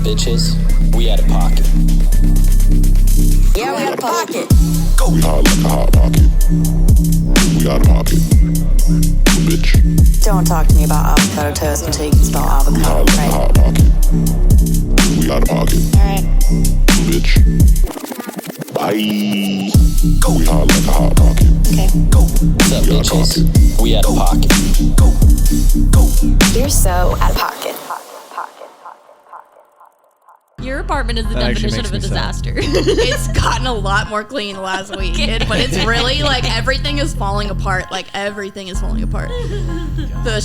bitches? We Outta Pocket. Yeah, we Outta Pocket. Go. We hot like a hot pocket. We Outta Pocket. Bitch. Don't talk to me about avocado toast until you can spell avocado, We hot like a hot pocket. We Outta Pocket. Alright. Bitch. Bye. Go. We hot like a hot pocket. Okay. Go. What's up, We Outta bitches? Pocket. We Outta Pocket. Go. Go. You're so out of pocket. Your apartment is the That actually definition of a makes me sad. disaster. It's gotten a lot more clean last week, but it's really like everything is falling apart. Like everything is falling apart. The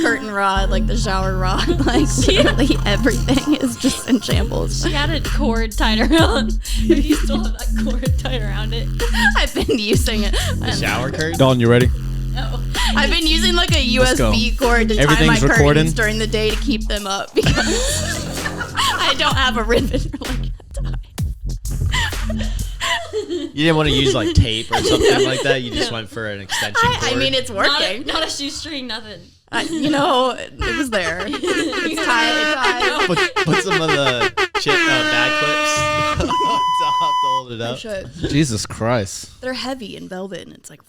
curtain rod, like the shower rod, like literally everything is just in shambles. She had a cord tied around. If you still have that cord tied around it. I've been using it. Shower curtain? Dalton, you ready? No. I've been using like a Let's go. USB cord to tie my Everything's curtains recording? during the day to keep them up because I don't have a ribbon or like a tie. You didn't want to use like tape or something like that? You just went for an extension cord? I mean, it's working. Not a shoestring, nothing. It was there. It's tied. Put some of the bag clips on top to hold it I up. should. Jesus Christ. They're heavy and velvet, and it's like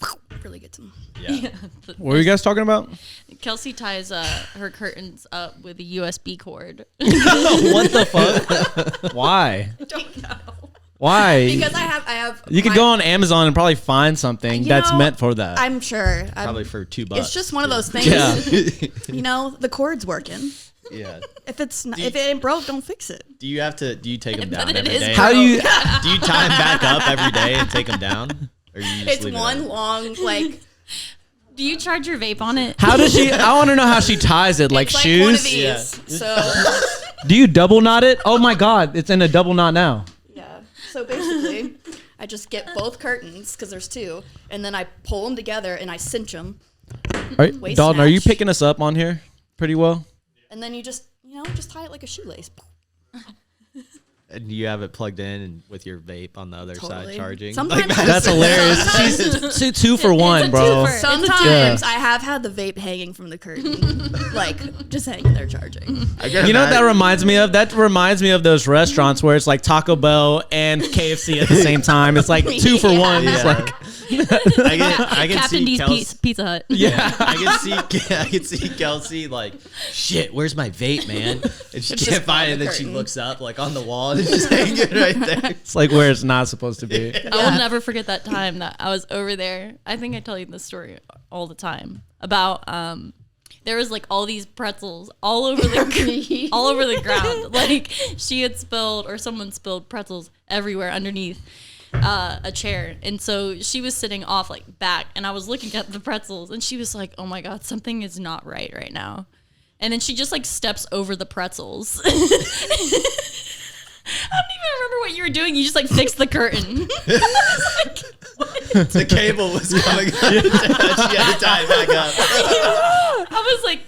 really gets them. Yeah. What were you guys talking about? Kelsey ties her curtains up with a USB cord. What the fuck? Why? I don't know. Why? Because I have. You could go on Amazon and probably find something that's meant for that. I'm sure. Probably for $2. It's just one of those things. Yeah. The cord's working. Yeah. If it ain't broke, don't fix it. Do you take them down But it every is day? How do you? Do you tie them back up every day and take them down? Or you just It's leave it one up? long like. Do you charge your vape on it? How does she? I want to know how she ties it. Like it's like shoes. one of these. Yeah. So Do you double knot it? Oh my God, it's in a double knot now. yeah. So basically, I just get both curtains because there's two, and then I pull them together and I cinch them, Waist Dalton, are you snatch. picking us up on here pretty well? and then you just tie it like a shoelace. And you have it plugged in and with your vape on the other Totally. side charging? Sometimes That's hilarious. She's two for one, bro. twofer. Sometimes I have had the vape hanging from the curtain, like just hanging there charging. You know what that reminds me of? That reminds me of those restaurants where it's like Taco Bell and KFC at the same time. It's like 2 for 1. It's Yeah. like I can Captain see D's Kelsey. Pizza Hut. yeah. I can see Kelsey like, shit, where's my vape, man? And she It's can't just find it, on and the then she curtain. looks up like on the wall and it's just hanging right there. It's like where it's not supposed to be. I will never forget that time that I was over there. I think I tell you this story all the time about there was like all these pretzels all over the ground. Like she had spilled or someone spilled pretzels everywhere underneath a chair, and so she was sitting off like back, and I was looking at the pretzels, and she was like, "Oh my God, something is not right now." And then she just like steps over the pretzels. I don't even remember what you were doing. You just like fixed the curtain. The cable was coming up. She had to tie it back up. I was like,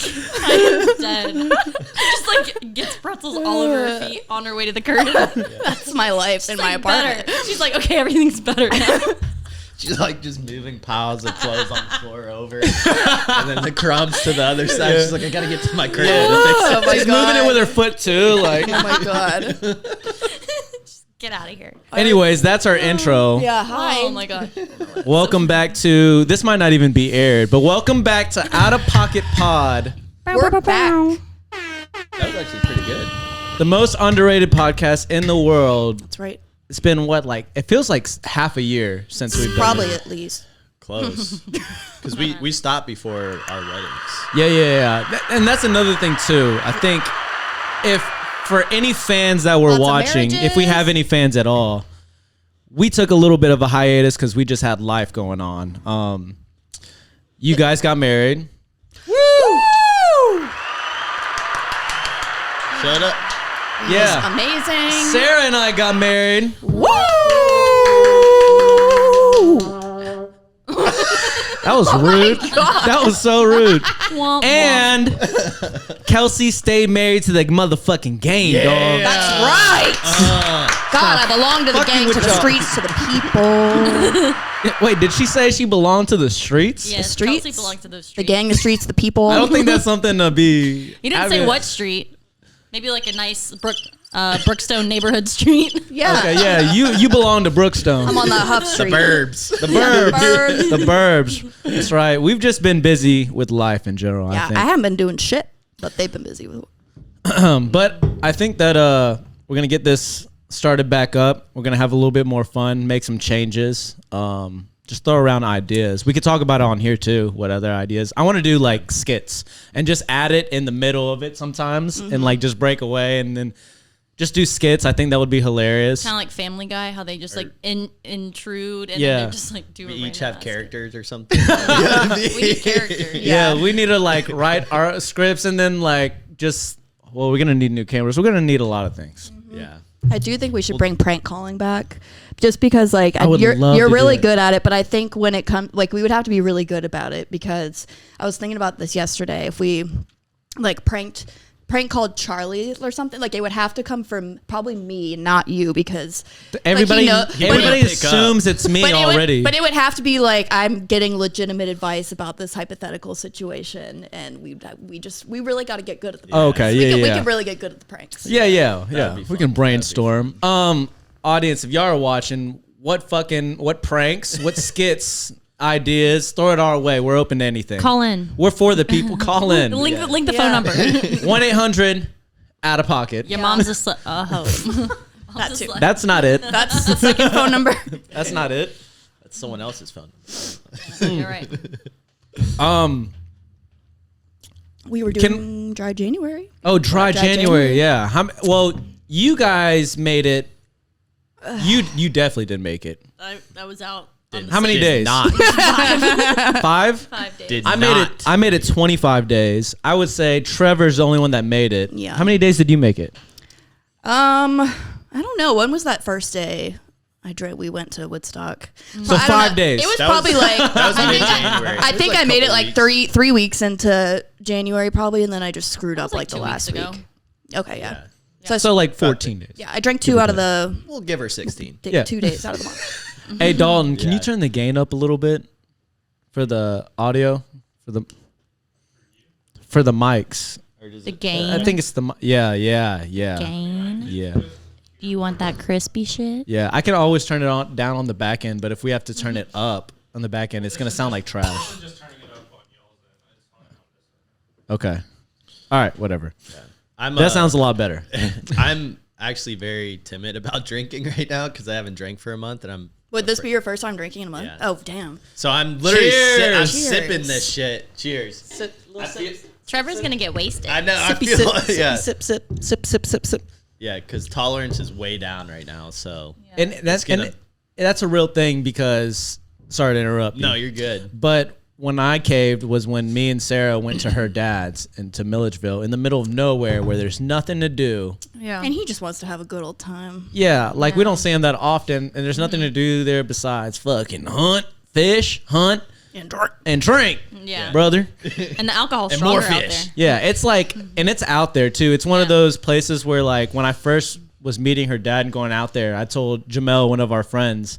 I am dead. She just like gets pretzels all over her feet on her way to the curtain. That's my life in my Like, apartment. better. She's like, okay, everything's better now. She's like just moving piles of clothes on the floor over, and then the crumbs to the other side. She's like, I gotta get to my curtain to fix it. Oh my She's God. moving it with her foot too. Like, Oh my God. Get out of here. anyways, that's our intro. Yeah. Hi. Oh my God. Welcome back to. This might not even be aired, but welcome back to Outta Pocket Pod, We're back. That was actually pretty good. the most underrated podcast in the world. That's right. It's been it feels like half a year since we've done Probably it. at least. Close, because we stopped before our weddings. Yeah. And that's another thing too. I think if for any fans that were Lots of watching, if we marriages. have any fans at all, we took a little bit of a hiatus because we just had life going on. You guys got married. Shut up. Yeah. Amazing. Sarah and I got married. That was rude. That was so rude. Womp, womp. And Kelsey stayed married to the motherfucking game, dog. That's right. God, I belong to the fucking gang, with to the y'all. streets, to the people. Wait, did she say she belonged to the streets? Yes, streets? Kelsey belongs to those The streets. gang, the streets, the people. I don't think that's something to be. He didn't say what street. Maybe like a nice Brookstone neighborhood street. Yeah. Okay, yeah, you belong to Brookstone. I'm on that Huff Street. Burbs. The burbs. The burbs. That's right. We've just been busy with life in general, Yeah, I think. I haven't been doing shit, but they've been busy with it. But I think that we're gonna get this started back up. We're gonna have a little bit more fun, make some changes. Just throw around ideas. We could talk about it on here too. What other ideas? I want to do like skits and just add it in the middle of it sometimes, and like just break away and then just do skits. I think that would be hilarious. Kind of like Family Guy, how they just like intrude and Yeah. then they just like do. We a each random have ass characters or something. skit. We need characters. Yeah, we need to like write our scripts and then like just. Well, we're gonna need new cameras. We're gonna need a lot of things. Yeah. I do think we should bring prank calling back, just because like I would you're love to do really it. good at it. But I think when it comes, like we would have to be really good about it, because I was thinking about this yesterday. If we like prank called Charlie or something, like it would have to come from probably me, not you, because Everybody, like, everybody pick up. assumes it's me already. But it would have to be like I'm getting legitimate advice about this hypothetical situation, and we really got to get good at the pranks. Oh, okay, yeah, we yeah. can really get good at the pranks. Yeah. be We fun. can brainstorm. Audience, if y'all are watching, what pranks, what skits, ideas, throw it our way. We're open to anything. Call in. We're for the people. Call in. Link the phone Yeah. number. 1-800 Out of Pocket. Your mom's a hoe. That too. That's not it. That's the second phone number. That's not it. That's someone else's phone. You're right. We were doing dry January. Oh, dry Dry January. January. Yeah. Well, you guys made it. You definitely did make it. I was out. How many days? Not. 5? 5 days. Did I made not. it. I made it 25 days. I would say Trevor's the only one that made it. Yeah. How many days did you make it? I don't know. When was that first day? We went to Woodstock. So I don't 5 know. days. It was That was- probably like That was mid-January. I It was think like I made it couple like weeks. three weeks into January probably, and then I just screwed up like like the 2 last weeks ago. week. Okay, yeah. So like 14 days. Yeah, I drank 2 out of the We'll give her 16. Yeah. 2 days out of the month. Hey Dalton, can you Yeah. turn the gain up a little bit for the audio for the mics? The gain. I think it's the yeah. gain. Yeah. Do you want that crispy shit? Yeah, I can always turn it down on the back end, but if we have to turn it up on the back end, it's gonna sound like trash. Okay. All right, whatever. That sounds a lot better. I'm actually very timid about drinking right now because I haven't drank for a month, and I'm. Would this be your first time drinking in a month? Yeah. Oh, damn. So I'm literally I'm Cheers. sipping this shit. Cheers. Trevor's gonna get wasted. I know. I Sippy feel sip, like, yeah, sip, sip, sip, sip, sip, sip. yeah, because tolerance is way down right now. So And that's a real thing because sorry to interrupt. no, you. you're good. But when I caved was when me and Sarah went to her dad's into Milledgeville in the middle of nowhere where there's nothing to do. Yeah. And he just wants to have a good old time. Yeah, like we don't see him that often, and there's nothing to do there besides fucking hunt, fish, hunt, and drink. Yeah. Brother. And the alcohol's And more stronger out fish. there. Yeah, it's like, and it's out there too. It's one of Yeah. those places where, like, when I first was meeting her dad and going out there, I told Jamel, one of our friends,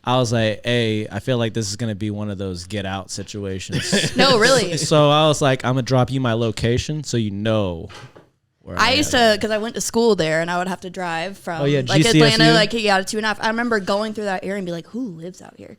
I was like, hey, I feel like this is going to be one of those get out situations. No, really. So I was like, I'm going to drop you my location so you know where I I'm used at. to, because I went to school there, and I would have to drive from Oh, yeah, like GCSU? Atlanta, like 2.5. I remember going through that area and be like, who lives out here?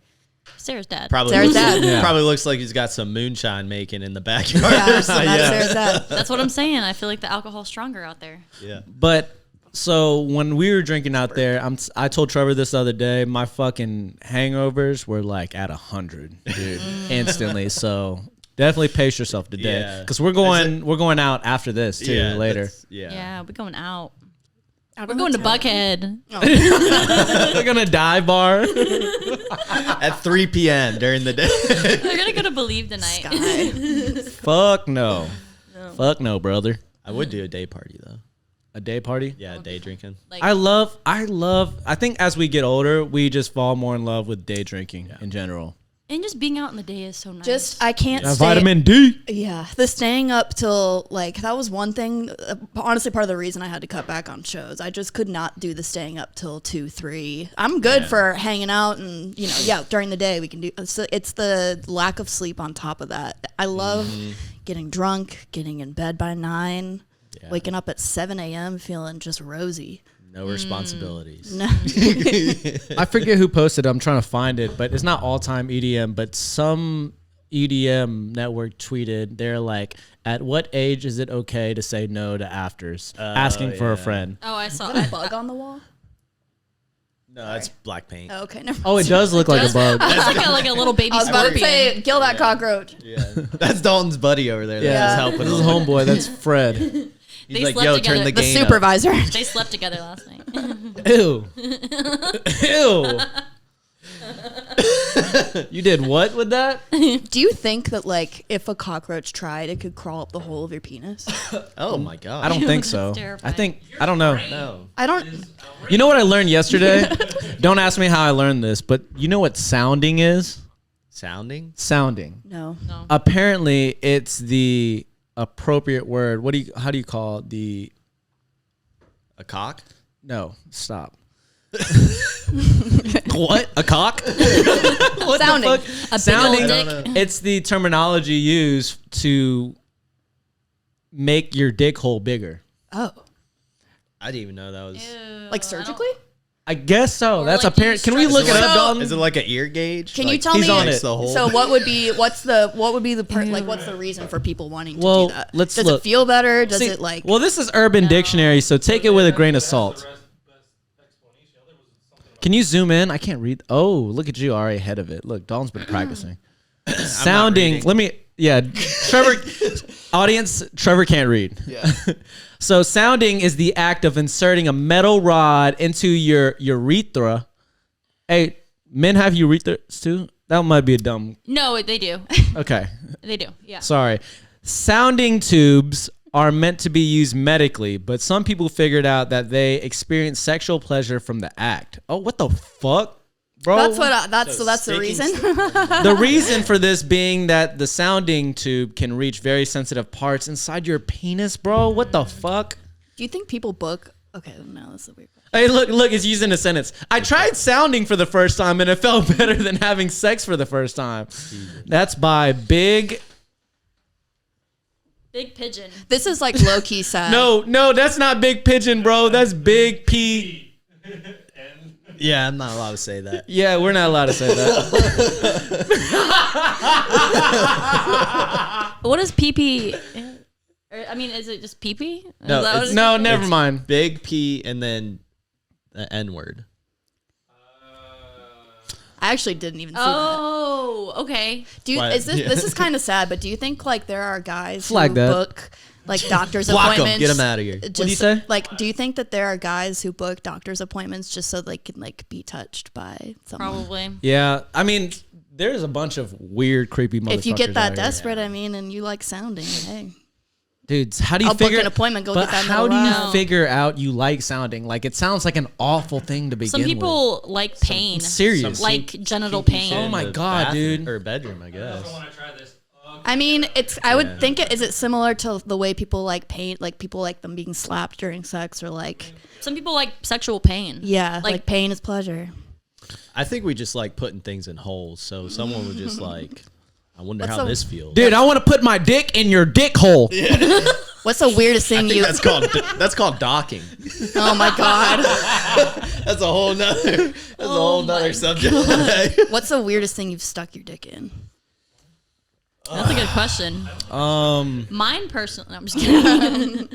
Sarah's dad. Probably Sarah's looks, dad. Yeah. probably looks like he's got some moonshine making in the backyard. Yeah, so that's Sarah's dad. That's what I'm saying. I feel like the alcohol's stronger out there. Yeah. But so when we were drinking out there, I told Trevor this the other day, my fucking hangovers were like at 100, dude, instantly. So definitely pace yourself today, Yeah. because we're going out after this too Yeah, later. that's- Yeah. Yeah, we're going out. Out We're on going the to town. Buckhead. We're gonna dive bar. At 3 p.m. during the day. We're gonna go to Believe tonight. Sky. Fuck no. Fuck no, brother. I would do a day party though. A day party. Yeah, day drinking. Like, I think as we get older, we just fall more in love with day drinking in general. and just being out in the day is so nice. Just, I can't stay. Vitamin D. Yeah, the staying up till, like, that was one thing, honestly, part of the reason I had to cut back on shows. I just could not do the staying up till 2, 3. I'm good for hanging out and, during the day we can do, it's the lack of sleep on top of that. I love getting drunk, getting in bed by 9. Waking up at 7 a.m. feeling just rosy. No responsibilities. No. I forget who posted it. I'm trying to find it, but it's not all time EDM, but some EDM network tweeted, they're like, at what age is it okay to say no to afters? Asking for a friend. Oh, I saw A it. bug on the wall? No, that's black paint. Oh, okay, never Oh, it does look like a bug. It's like a little baby I was about to scorpion. say, kill that cockroach. Yeah, that's Dalton's buddy over there. Yeah, That's helping this is him. homeboy. That's Fred. He's They like, slept yo, together. turn the The gain up. supervisor. They slept together last night. Ew. Ew. You did what with that? Do you think that, like, if a cockroach tried, it could crawl up the hole of your penis? Oh my god. I don't think That's so. terrifying. I don't know. No. I don't. You know what I learned yesterday? Don't ask me how I learned this, but you know what sounding is? Sounding? Sounding. No. Apparently, it's the appropriate word. How do you call it? A cock? No, stop. What? A cock? What Sounding. the fuck? A big Sounding. old dick. It's the terminology used to make your dick hole bigger. Oh. I didn't even know that was. Like surgically? I guess so. Or That's like apparent. Can we use look it So- up, Dalton? Is it like an ear gauge? Can you Like, tell he's me? on it. makes the hole? So what would be what's the reason for people wanting to Well, do that? let's Does look. it feel better? Does See, it like? Well, this is Urban Dictionary, so take it with a grain of salt. Can you zoom in? I can't read. Oh, look at you, already ahead of it. Look, Dalton's been practicing. Sounding. reading. Let me. Yeah, Trevor. Audience. Trevor can't read. Yeah. So sounding is the act of inserting a metal rod into your urethra. Hey, men have urethras too? That might be a dumb. No, they do. Okay. They do. Yeah. Sorry. Sounding tubes are meant to be used medically, but some people figured out that they experience sexual pleasure from the act. Oh, what the fuck, bro? That's what. That's the sticking reason. The reason for this being that the sounding tube can reach very sensitive parts inside your penis, bro. What the fuck? Do you think people book? Okay, no, that's a weird. Hey, look, it's used in a sentence. I tried sounding for the first time and it felt better than having sex for the first time. That's by Big. Big pigeon. This is like low key sad. No, that's not Big Pigeon, bro. That's Big P. Yeah, I'm not allowed to say that. Yeah, we're not allowed to say that. What is PP? I mean, is it just PP? No, Is that what it's- it No, is? never mind. Big P and then the N word. I actually didn't even see that. Oh, okay. Do you, Why- is this yeah. this is kind of sad? But do you think like there are guys Flag who that. book like doctor's Block 'em. appointments? Get 'em outta here. Just, What'd you say? Like, do you think that there are guys who book doctor's appointments just so they can like be touched by someone? Probably. Yeah, I mean, there's a bunch of weird, creepy motherfuckers. If you get that out here. desperate, I mean, and you like sounding, hey, Dudes, how do you I'll book figure an appointment, go but get that how do metal you rod. figure out you like sounding? Like it sounds like an awful thing to begin Some people like pain. with. Serious. Like genital Kinky pain. shit Oh in my the God, bathroom- dude. Or bedroom, I guess. I mean, it's. I Yeah. would think it. Is it similar to the way people like pain? Like people like them being slapped during sex, or like, Some people like sexual pain. yeah, Like- like pain is pleasure. I think we just like putting things in holes. So someone would just like, I wonder What's how a- this feels. Dude, I want to put my dick in your dick hole. What's the weirdest I thing think you? that's called docking. Oh my god. That's a whole nother. That's a whole nother subject. What's the weirdest thing you've stuck your dick in? That's a good question. Mine personally, I'm just kidding.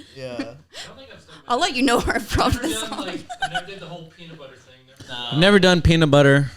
I'll let you know where I'm from. This song. I never did the whole peanut butter thing. I've never done peanut butter.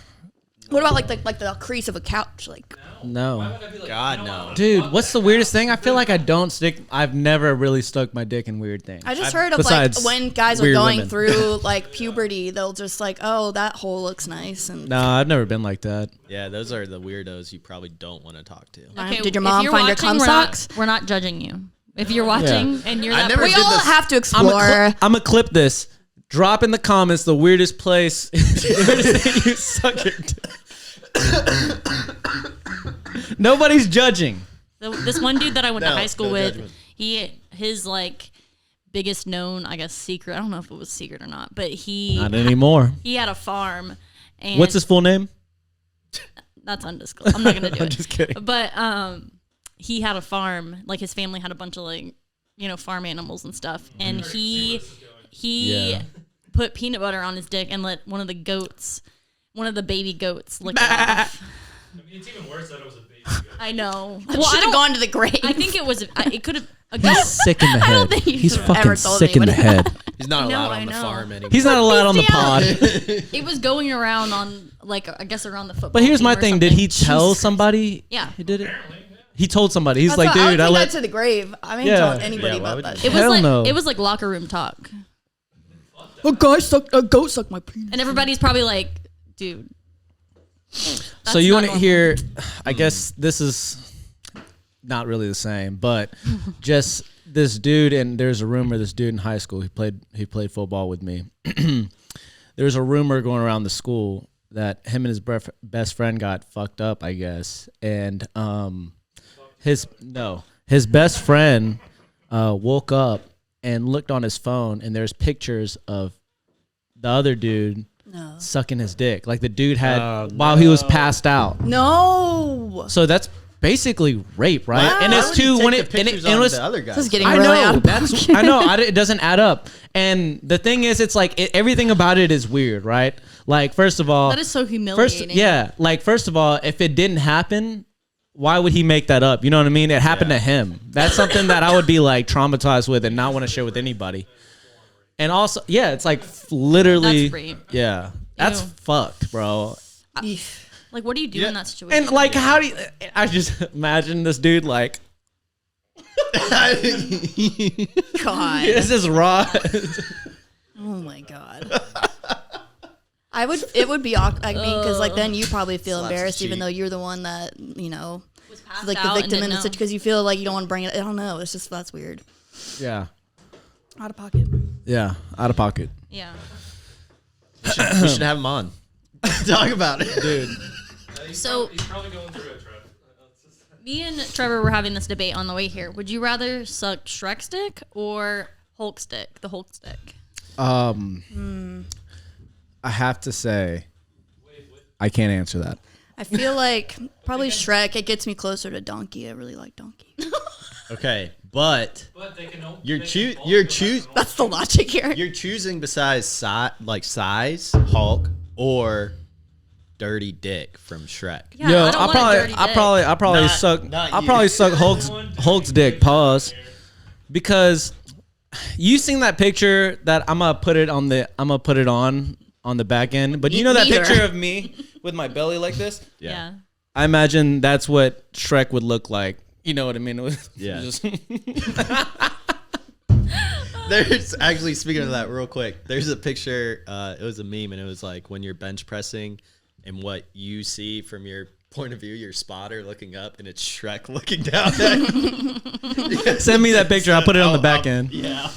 What about like the crease of a couch? Like, No. God no. Dude, what's the weirdest thing? I feel like I've never really stuck my dick in weird things. I just heard of like Besides when guys are weird going women. through like puberty, they'll just like, oh, that hole looks nice, and No, I've never been like that. Yeah, those are the weirdos you probably don't want to talk to. Did your if mom you're find your watching, cum we're socks? Not, we're not judging you. If you're watching and you're I that never We person, did all this. have to I'm explore. gonna clip this. Drop in the comments the weirdest place the weirdest thing you suck your dick. Nobody's judging. this one dude that I went to No, high school no with, judgment. his like biggest known, I guess, secret. I don't know if it was secret or not, but he Not anymore. he had a farm. And What's his full name? That's undisclosed. I'm not gonna do I'm it. just kidding. But he had a farm. Like his family had a bunch of like farm animals and stuff, and he Yeah. put peanut butter on his dick and let one of the baby goats lick it off. I mean, it's even worse that it was a baby goat. I know. Well, should have gone to the grave. I think it was. It could have. He's sick in the I don't head. think you He's should have ever fucking told sick in the anybody head. He's not I know, allowed I on the know. farm anymore. He's not allowed on the Yeah. pod. It was going around on I guess around the football. But here's team my or thing. Did something. he tell somebody? Yeah. He did it. He told somebody. He's That's like, what- I dude, would I take let. that to the grave. I ain't Yeah. telling anybody Yeah, why about would that. you? It was Hell like no. it was like locker room talk, A goat sucked my penis. and everybody's probably like, dude. So you want to hear? I guess this is not really the same, but just this dude. And there's a rumor. This dude in high school, he played football with me. There's a rumor going around the school that him and his best friend got fucked up, I guess, and his best friend woke up and looked on his phone, and there's pictures of the other dude sucking his dick, like the dude had while he was passed out. No. So that's basically rape, right? Why And would it's he too take when the it and pictures it on was. the other This guys. is getting I really know out of that's I know it doesn't add up, and the thing is, it's like everything about it is weird, right? Like first of all, That is so humiliating. First of all, if it didn't happen, why would he make that up? You know what I mean? It happened to him. That's something that I would be like traumatized with and not want to share with anybody. And also, yeah, it's like literally, That's rape. yeah, that's Ew. fucked, bro. Like, what do you do in that situation? And like, how do you? I just imagine this dude like, God. this is raw. Oh my God. It would be awkward. I mean, because like then you probably feel Slaps embarrassed, the even cheek. though you're the one that was passed like the out and victim in didn't the know. situation, because you feel like you don't want to bring it. I don't know. It's just that's weird. Yeah, Out of pocket. yeah, out of pocket. Yeah. We should have him on. Talk about it, dude. So He's probably going through it, Trev. Let's just- me and Trevor were having this debate on the way here. Would you rather suck Shrek stick or Hulk stick? The Hulk stick. I have to say, I can't answer that. I feel like probably Shrek. It gets me closer to Donkey. I really like Donkey. Okay, but But they can help. you're they can choo- both you're go back choo- to normal. That's the logic here. you're choosing besides size, Hulk, or dirty dick from Shrek. Yeah, Yo, I don't I want a dirty dick. probably Not- suck. not I'll you. probably suck Hulk's dick. Pause. Because you seen that picture that I'm gonna put it on the back end. But you know that Neither. picture of me with my belly like this? Yeah. I imagine that's what Shrek would look like. You know what I mean? Yeah. Just- There's actually, speaking of that real quick, there's a picture, it was a meme, and it was like when you're bench pressing and what you see from your point of view, your spotter looking up, and it's Shrek looking down at you. Send me that picture. I'll put it on the back end. Yeah.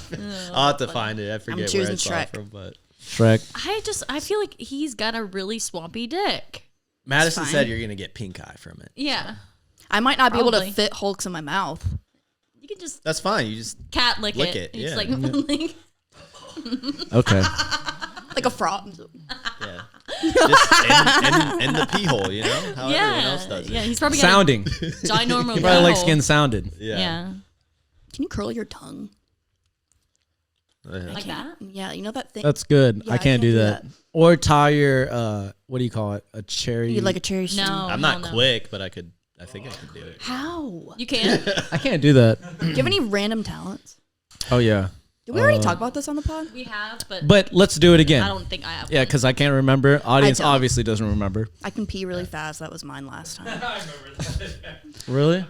I'll have to find it. I forget where I choosing saw it Shrek. from, but Shrek. I feel like he's got a really swampy dick. Madison fine. said you're going to get pink eye from it. Yeah. I might not be able to Probably. fit Hulks in my mouth. You could just That's fine. You just, cat lick Lick it. it, It's yeah. like, Okay. Like a frog. yeah. Just in the pee hole, you know? How everyone else does it. Yeah, he's probably got Sounding. a ginormous He probably likes butthole. getting sounded. Yeah. Can you curl your tongue? Like that? Yeah, you know that thing? That's good. Yeah, I can't do that. Or tie your what do you call it? A cherry. You like a cherry string. No. I'm not no. quick, but I think I could do it. How? You can. I can't do that. Do you have any random talents? Oh yeah. Did we already talk about this on the pod? We have, but But let's do it again. I don't think I have. Yeah, one. because I can't remember. Audience don't. obviously doesn't remember. I can pee really fast. That was mine last time. I remember that. Really?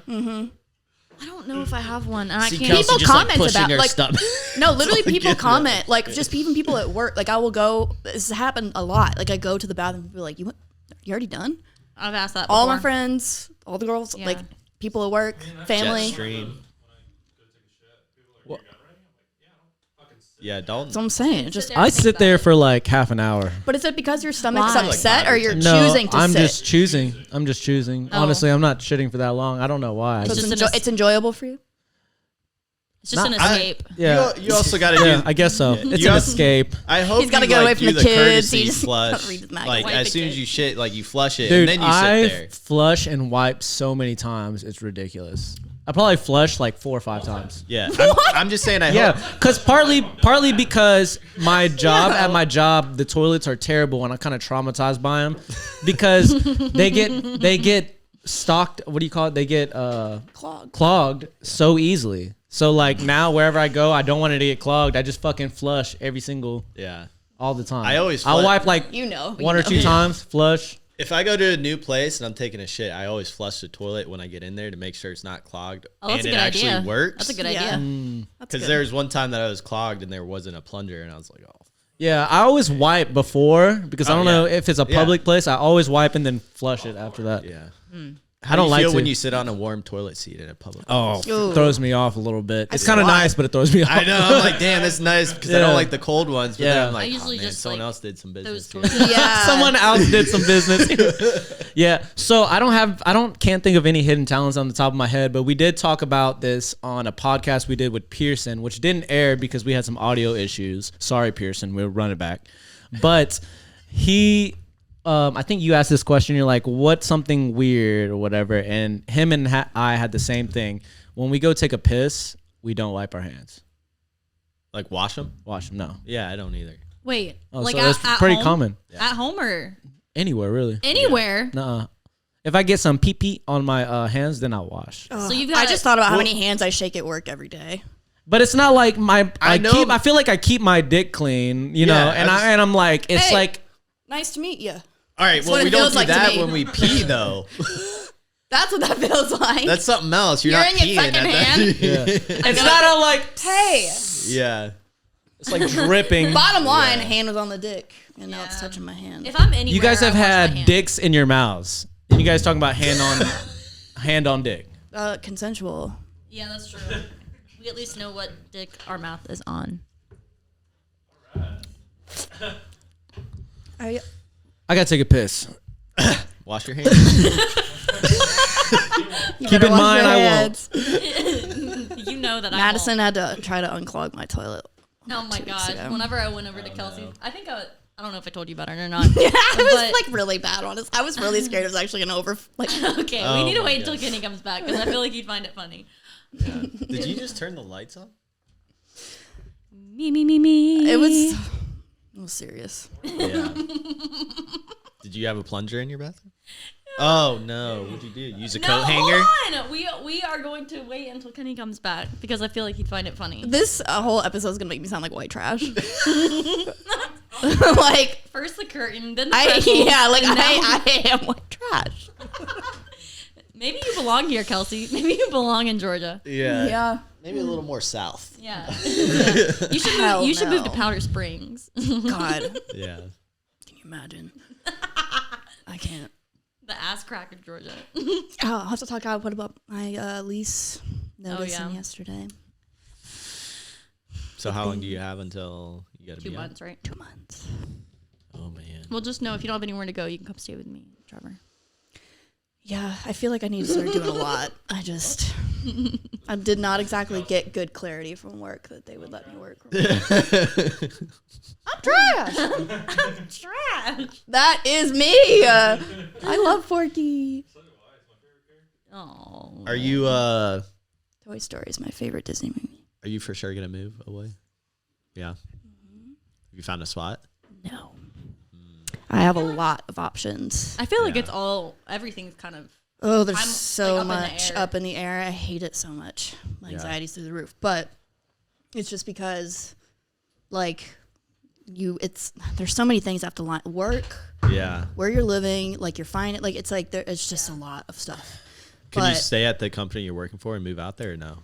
I don't know if I have one. And I can't. People comment about like stomach. no, literally people getting comment like just even people at work. Like I will go. This has happened a lot. Like I go to the bathroom and people are like, you already done? I've asked that. All before. my friends, all the girls, Yeah. like people at work, family. Jetstream. Yeah, Dalton. That's what I'm saying. It just, Sit there I and think sit about there it. for like half an hour. but is it because your stomach's Why? upset or you're No, choosing to I'm sit? just choosing. I'm just choosing. Oh. Honestly, I'm not shitting for that long. I don't know why. I So just- just an it's enjoyable for you. It's just an Not- escape. yeah. You also got to Yeah, do. I guess so. It's You an also- escape. I hope He's gotta you, get away like, from do the kids. courtesy He just flush. gotta read his magazine. Like Wipe as the soon as kid. you shit, like you flush it, Dude, and then you sit there. I've flush and wipe so many times. It's ridiculous. I probably flushed like 4 or 5 times. Yeah, I'm just saying. Yeah, because partly because at my job, the toilets are terrible, and I'm kind of traumatized by them because they get stocked. What do you call it? They get clogged so easily. So like now, wherever I go, I don't want it to get clogged. I just fucking flush all the time. I'll wipe like one or two times, flush. If I go to a new place and I'm taking a shit, I always flush the toilet when I get in there to make sure it's not clogged. Oh, that's and a good it actually idea. works. That's a good idea. Because there was one time that I was clogged and there wasn't a plunger, and I was like, oh. Yeah, I always wipe before because I don't know if it's a public place. I always wipe and then flush it after that. Yeah. I don't like feel to. when you sit on a warm toilet seat at a public Oh, place? it throws me off a little bit. It's kind of nice, but it throws me off. I know. I'm like, damn, that's nice because I don't like the cold ones. But then I'm like, I usually oh, man, just someone like else did some business. those here. Yeah. Someone else did some business. Yeah. So can't think of any hidden talents on the top of my head, but we did talk about this on a podcast we did with Pearson, which didn't air because we had some audio issues. Sorry, Pearson. We'll run it back. But I think you asked this question. You're like, what's something weird or whatever? And him and I had the same thing. When we go take a piss, we don't wipe our hands. Like wash them? Wash them, no. Yeah, I don't either. Wait, Oh, like so that's pretty home? common. At home or Anywhere, really. anywhere? Nuh-uh. If I get some pee-pee on my hands, then I'll wash. So you've I got. just thought about how many hands I shake at work every day. But it's not like I know- feel like I keep my dick clean, you know, Yeah, and I'm like, it's Hey. like, Nice to meet you. All right, what well, we it don't feels do like to that me. when we pee, though. That's what that feels like. That's something else. You're Hearing not it peeing at secondhand. that. it's not a like, hey. Yeah. it's like dripping. Bottom line, hand was on the dick, and now it's touching my hand. If I'm anywhere, You guys have I wash my had hands. dicks in your mouths. And you guys talking about hand on dick. Consensual. Yeah, that's true. We at least know what dick our mouth is on. I I gotta take a piss. Wash your hands. Keep in mind, I won't. You know that Madison had to try to unclog my toilet. Oh my 2 weeks gosh! ago. Whenever I went over to Kelsey, I think I don't know if I told you about it or not. Yeah, I was But- like really bad on it. I was really scared it was actually gonna Okay, we need to wait until Kenny comes back because I feel like he'd find it funny. Did you just turn the lights on? Me. It was serious. Yeah. Did you have a plunger in your bathroom? Oh no! What'd you do? Use a coat hanger? Hold on. We are going to wait until Kenny comes back because I feel like he'd find it funny. This whole episode is gonna make me sound like white trash. Like First the curtain, then the pretzels, and now- I am white trash. Maybe you belong here, Kelsey. Maybe you belong in Georgia. Yeah. Yeah. Maybe a little more south. Yeah. You should move, Hell you should move to no. Powder Springs. God, Yeah. can you imagine? I can't. The ass crack of Georgia. Oh, I'll have to talk about what about my lease notice yeah. yesterday. So how long do you have until you gotta 2 be months, right? 2 months. out? Oh man. Well, just know if you don't have anywhere to go, you can come stay with me, Trevor. Yeah, I feel like I need to start doing a lot. I did not exactly get good clarity from work that they would let me work. I'm trash. Trash. That is me. I love Forky. Oh. Are you Toy Story is my favorite Disney movie. Are you for sure gonna move away? Yeah. Have you found a spot? No. I have a lot of options. I feel like it's everything's kind of. Oh, there's I'm, so like, up in the much air. up in the air. I hate it so much. My anxiety's through the roof. But it's just because, like, there's so many things I have to line work, Yeah. where you're living, like you're finding, like it's like it's just a lot of stuff. Can you But stay at the company you're working for and move out there or no?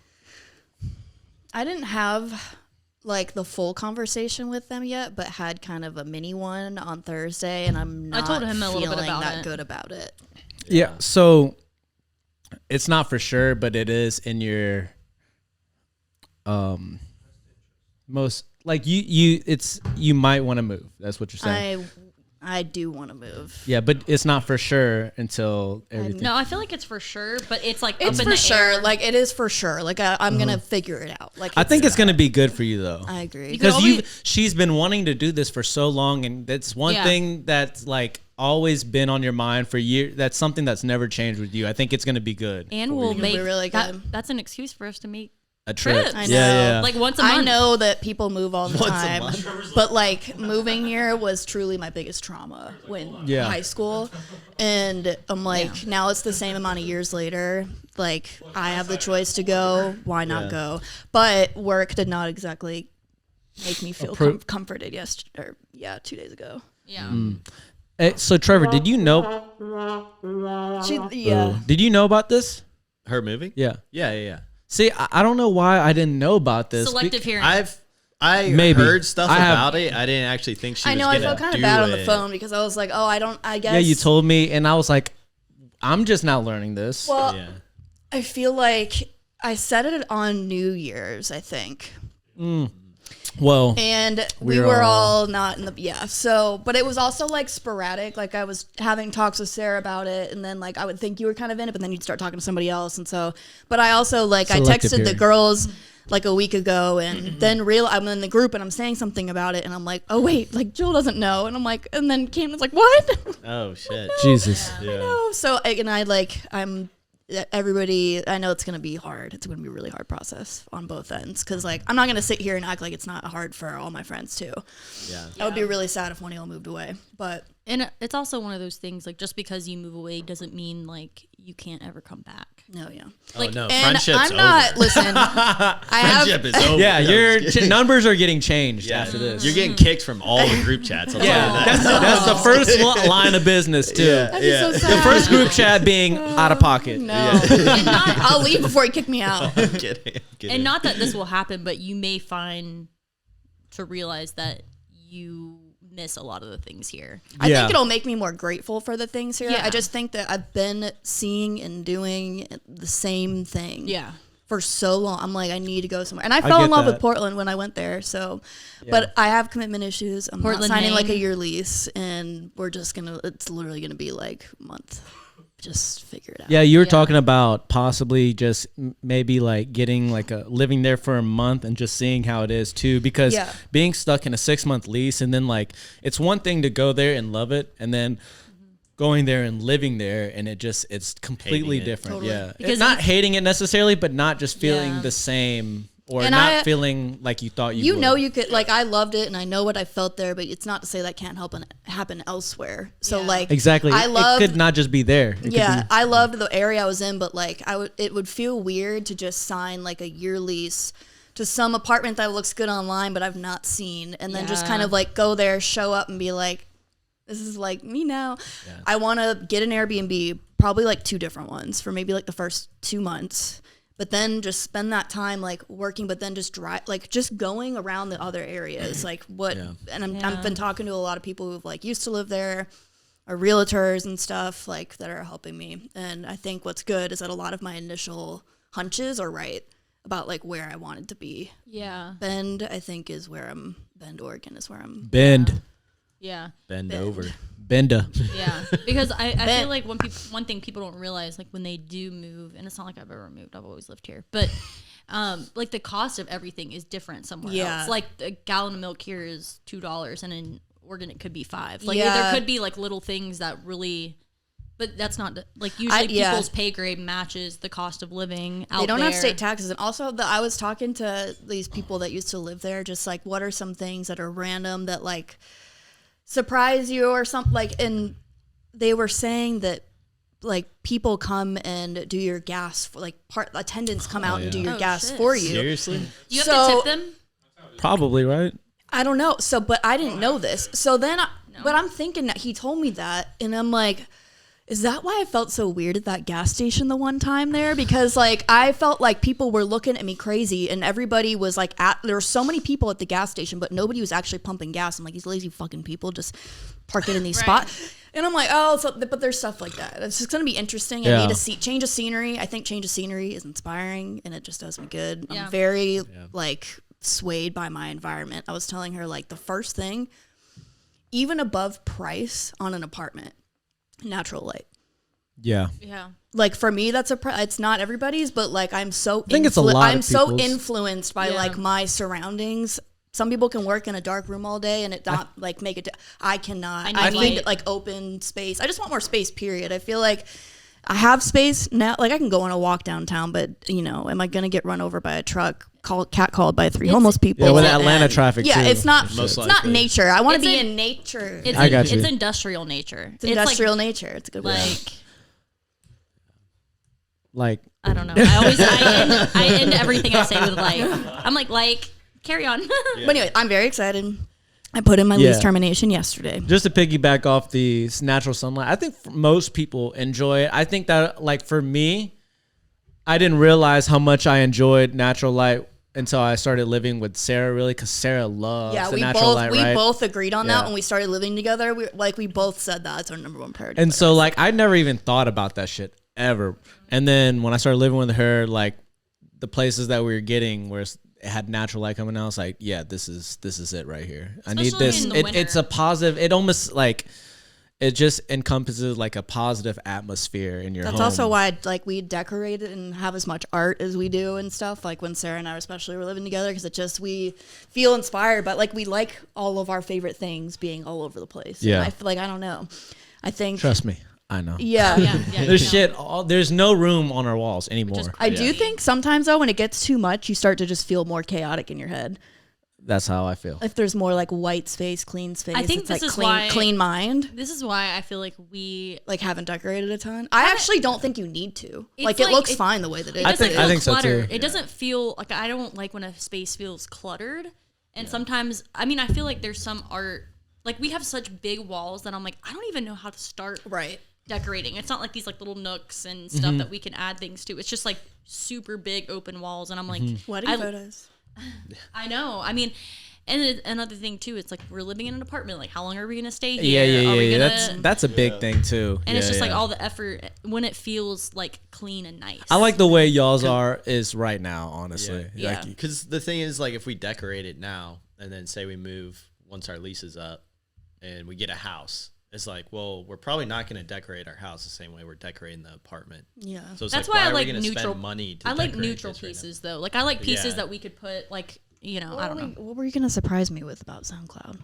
I didn't have like the full conversation with them yet, but had kind of a mini one on Thursday, and I'm not I told him a little bit feeling about that it. good about it. Yeah. So it's not for sure, but it is in your most like you might want to move. That's what you're saying. I do want to move. Yeah, but it's not for sure until everything. No, I feel like it's for sure, but it's like It's up in for the sure. air. Like it is for sure. Like I'm gonna figure it out. Like I think it's gonna be good for you though. I agree. Because always- she's been wanting to do this for so long, and that's one Yeah. thing that's like always been on your mind for years. That's something that's never changed with you. I think it's going to be good. And we'll It'll make be really good. that's an excuse for us to make A trip. trips. I Yeah, know. yeah. Like once a month. I know that people move all the Once a time, month. but like moving here was truly my biggest trauma when Yeah. high school. And I'm like, now it's the same amount of years later. Like I have the choice to go. Why not Yeah. go? But work did not exactly make me feel comforted. 2 days ago. Yeah. So Trevor, did you know? Did you know about this? Her moving? Yeah. Yeah. See, I don't know why I didn't know about this. Selective hearing. I Maybe. heard stuff I have- about it. I didn't actually think she I was know. I gonna felt kind do of bad on the it. phone because I was like, I guess. Yeah, you told me, and I was like, I'm just now learning this. Well, Yeah. I feel like I said it on New Year's, I think. Well, And we We're were all- all not in the so, but it was also like sporadic. Like I was having talks with Sarah about it, and then like I would think you were kind of in it, but then you'd start talking to somebody else, and so. But I also like I Selective texted the hearing. girls like a week ago, and then I'm in the group and I'm saying something about it, and I'm like, oh wait, like Jill doesn't know, and I'm like, and then Camden's like, what? Oh shit. Jesus. Yeah. No. So I'm everybody. I know it's gonna be hard. It's gonna be a really hard process on both ends because like I'm not gonna sit here and act like it's not hard for all my friends too. Yeah. I would be really sad if one of y'all moved away, but And it's also one of those things, like, just because you move away doesn't mean, like, you can't ever come back. no, yeah. Oh no, And friendship's I'm not. over. Listen, I Friendship have. is over. Yeah, No, your I'm just kidding. numbers are getting changed Yeah. after this. You're getting kicked from all the group chats. I'll yeah, tell you that. that's the first line of business too. That'd be so sad. The first group chat being out of pocket. No, And not- I'll leave before he kick me out. I'm kidding. And not that this will happen, but you may find to realize that you miss a lot of the things here. I Yeah. think it'll make me more grateful for the things here. Yeah. I just think that I've been seeing and doing the same thing. Yeah. For so long, I'm like, I need to go somewhere, and I fell in get love that. with Portland when I went there. So, but I have commitment issues. I'm Portland, not signing like a Maine. year lease, and we're just gonna. It's literally gonna be like a month. Just figure it out. Yeah, you were talking about possibly just maybe like getting like living there for a month and just seeing how it is too. Because Yeah. being stuck in a 6-month lease and then like it's one thing to go there and love it, and then going there and living there and it's completely Hating it. different. Totally. Yeah, Because not you- hating it necessarily, but not just feeling Yeah. the same or And not I- feeling like you thought you. You would. know, you could like. I loved it, and I know what I felt there, but it's not to say that can't happen elsewhere. So Yeah. like, Exactly. I loved. It could not just be there. It could Yeah, be- I loved the area I was in, but like it would feel weird to just sign like a year lease to some apartment that looks good online, but I've not seen, and then just kind Yeah. of like go there, show up, and be like, this is like me now. I want to get an Airbnb, probably like 2 different ones for maybe like the first 2 months. But then just spend that time like working, but then just just going around the other areas, like what. And I've been talking to a lot of people who've like used to live there, or realtors and stuff like that are helping me. And I think what's good is that a lot of my initial hunches are right about like where I wanted to be. Yeah. Bend, I think, is where Bend, Oregon is where I'm. Bend, Yeah. Bend over. Benda. Yeah, because I feel like one thing people don't realize, like when they do move, and it's not like I've ever moved, I've always lived here, but like the cost of everything is different somewhere Yeah. else. Like a gallon of milk here is $2, and in Oregon it could be $5. Like Yeah. there could be like little things that really, but that's not like usually yeah. people's pay grade matches the cost of living out They don't there. have state taxes. And also, I was talking to these people that used to live there, just like, what are some things that are random that like surprise you or something? Like, and they were saying that like people come and do your gas, like attendants come out and do your Oh, gas shit. for you. Seriously? You have So- to tip them. Probably right. I don't know. So, but I didn't know this. So then, but I'm thinking that he told me that, and I'm like, is that why I felt so weird at that gas station the one time there? Because like I felt like people were looking at me crazy, and everybody was like, there were so many people at the gas station, but nobody was actually pumping gas. I'm like, these lazy fucking people just park it in these spots. And I'm like, oh, so, but there's stuff like that. It's just gonna be interesting. Yeah. I need to change of scenery. I think change of scenery is inspiring, and it just does me good. Yeah. I'm very like swayed by my environment. I was telling her like the first thing, even above price on an apartment, natural light. Yeah. Yeah. Like for me, that's it's not everybody's, but like I'm so think it's a lot I'm of so people's. influenced by Yeah. like my surroundings some people can work in a dark room all day and it not like make it. I cannot. I need need light. like open space. I just want more space. Period. I feel like I have space now. Like I can go on a walk downtown, but am I gonna get run over by a truck? Catcalled by 3 homeless people? Yeah, with Atlanta traffic. Yeah, too. it's not. Most It's not likely. nature. I want to It's be in- in nature. It's I got you. It's industrial nature. It's industrial nature. It's a good word. Like, Like, I don't know. I end everything I say with like. I'm like, carry on. But anyway, I'm very excited. I put in my Yeah. lease termination yesterday. just to piggyback off the natural sunlight, I think most people enjoy it. I think that, like, for me, I didn't realize how much I enjoyed natural light until I started living with Sarah, really, because Sarah loves Yeah, the we natural light, we right? both agreed on Yeah. that when we started living together. We both said that's our number one priority. And so, like, I never even thought about that shit ever. And then when I started living with her, like, the places that we were getting where it had natural light coming out, I was like, yeah, this is it right here. I need Especially this. in the It's winter. a positive. It almost like it just encompasses like a positive atmosphere in your that's home. also why we decorate it and have as much art as we do and stuff. Like when Sarah and I especially were living together, because we feel inspired, but like we like all of our favorite things being all over the place. Yeah. And I feel like I don't know. I think Trust me, I know. yeah. There's shit. There's no room on our walls anymore. I do think sometimes though when it gets too much, you start to just feel more chaotic in your head. That's how I feel. If there's more like white space, clean space, I think it's this like is clean, why- clean mind. This is why I feel like we. Like haven't decorated a ton. I actually don't think you need to. It's Like it like- looks it- fine the way that it is. It doesn't I feel think so, cluttered. too. It doesn't feel like I don't like when a space feels cluttered. And sometimes, I feel like there's some art. Like we have such big walls that I'm like, I don't even know how to start Right. decorating. It's not like these like little nooks and stuff that we can add things to. It's just like super big open walls, and I'm like, Wedding I- photos. I know. And another thing too, it's like we're living in an apartment. Like, how long are we gonna stay Yeah, here? yeah, Are we yeah. gonna? That's a big thing too. and it's Yeah, just like yeah. all the effort when it feels like clean and nice. I like the way y'all's is right now, honestly. Yeah. Like, Because the thing is, like, if we decorate it now and then say we move once our lease is up and we get a house, it's like, well, we're probably not going to decorate our house the same way we're decorating the apartment. Yeah. So it's That's like, why I are we like gonna neutral. spend money to I like decorate neutral this right now? pieces though. Like I like pieces Yeah. that we could put like I don't know. What were you gonna surprise me with about SoundCloud?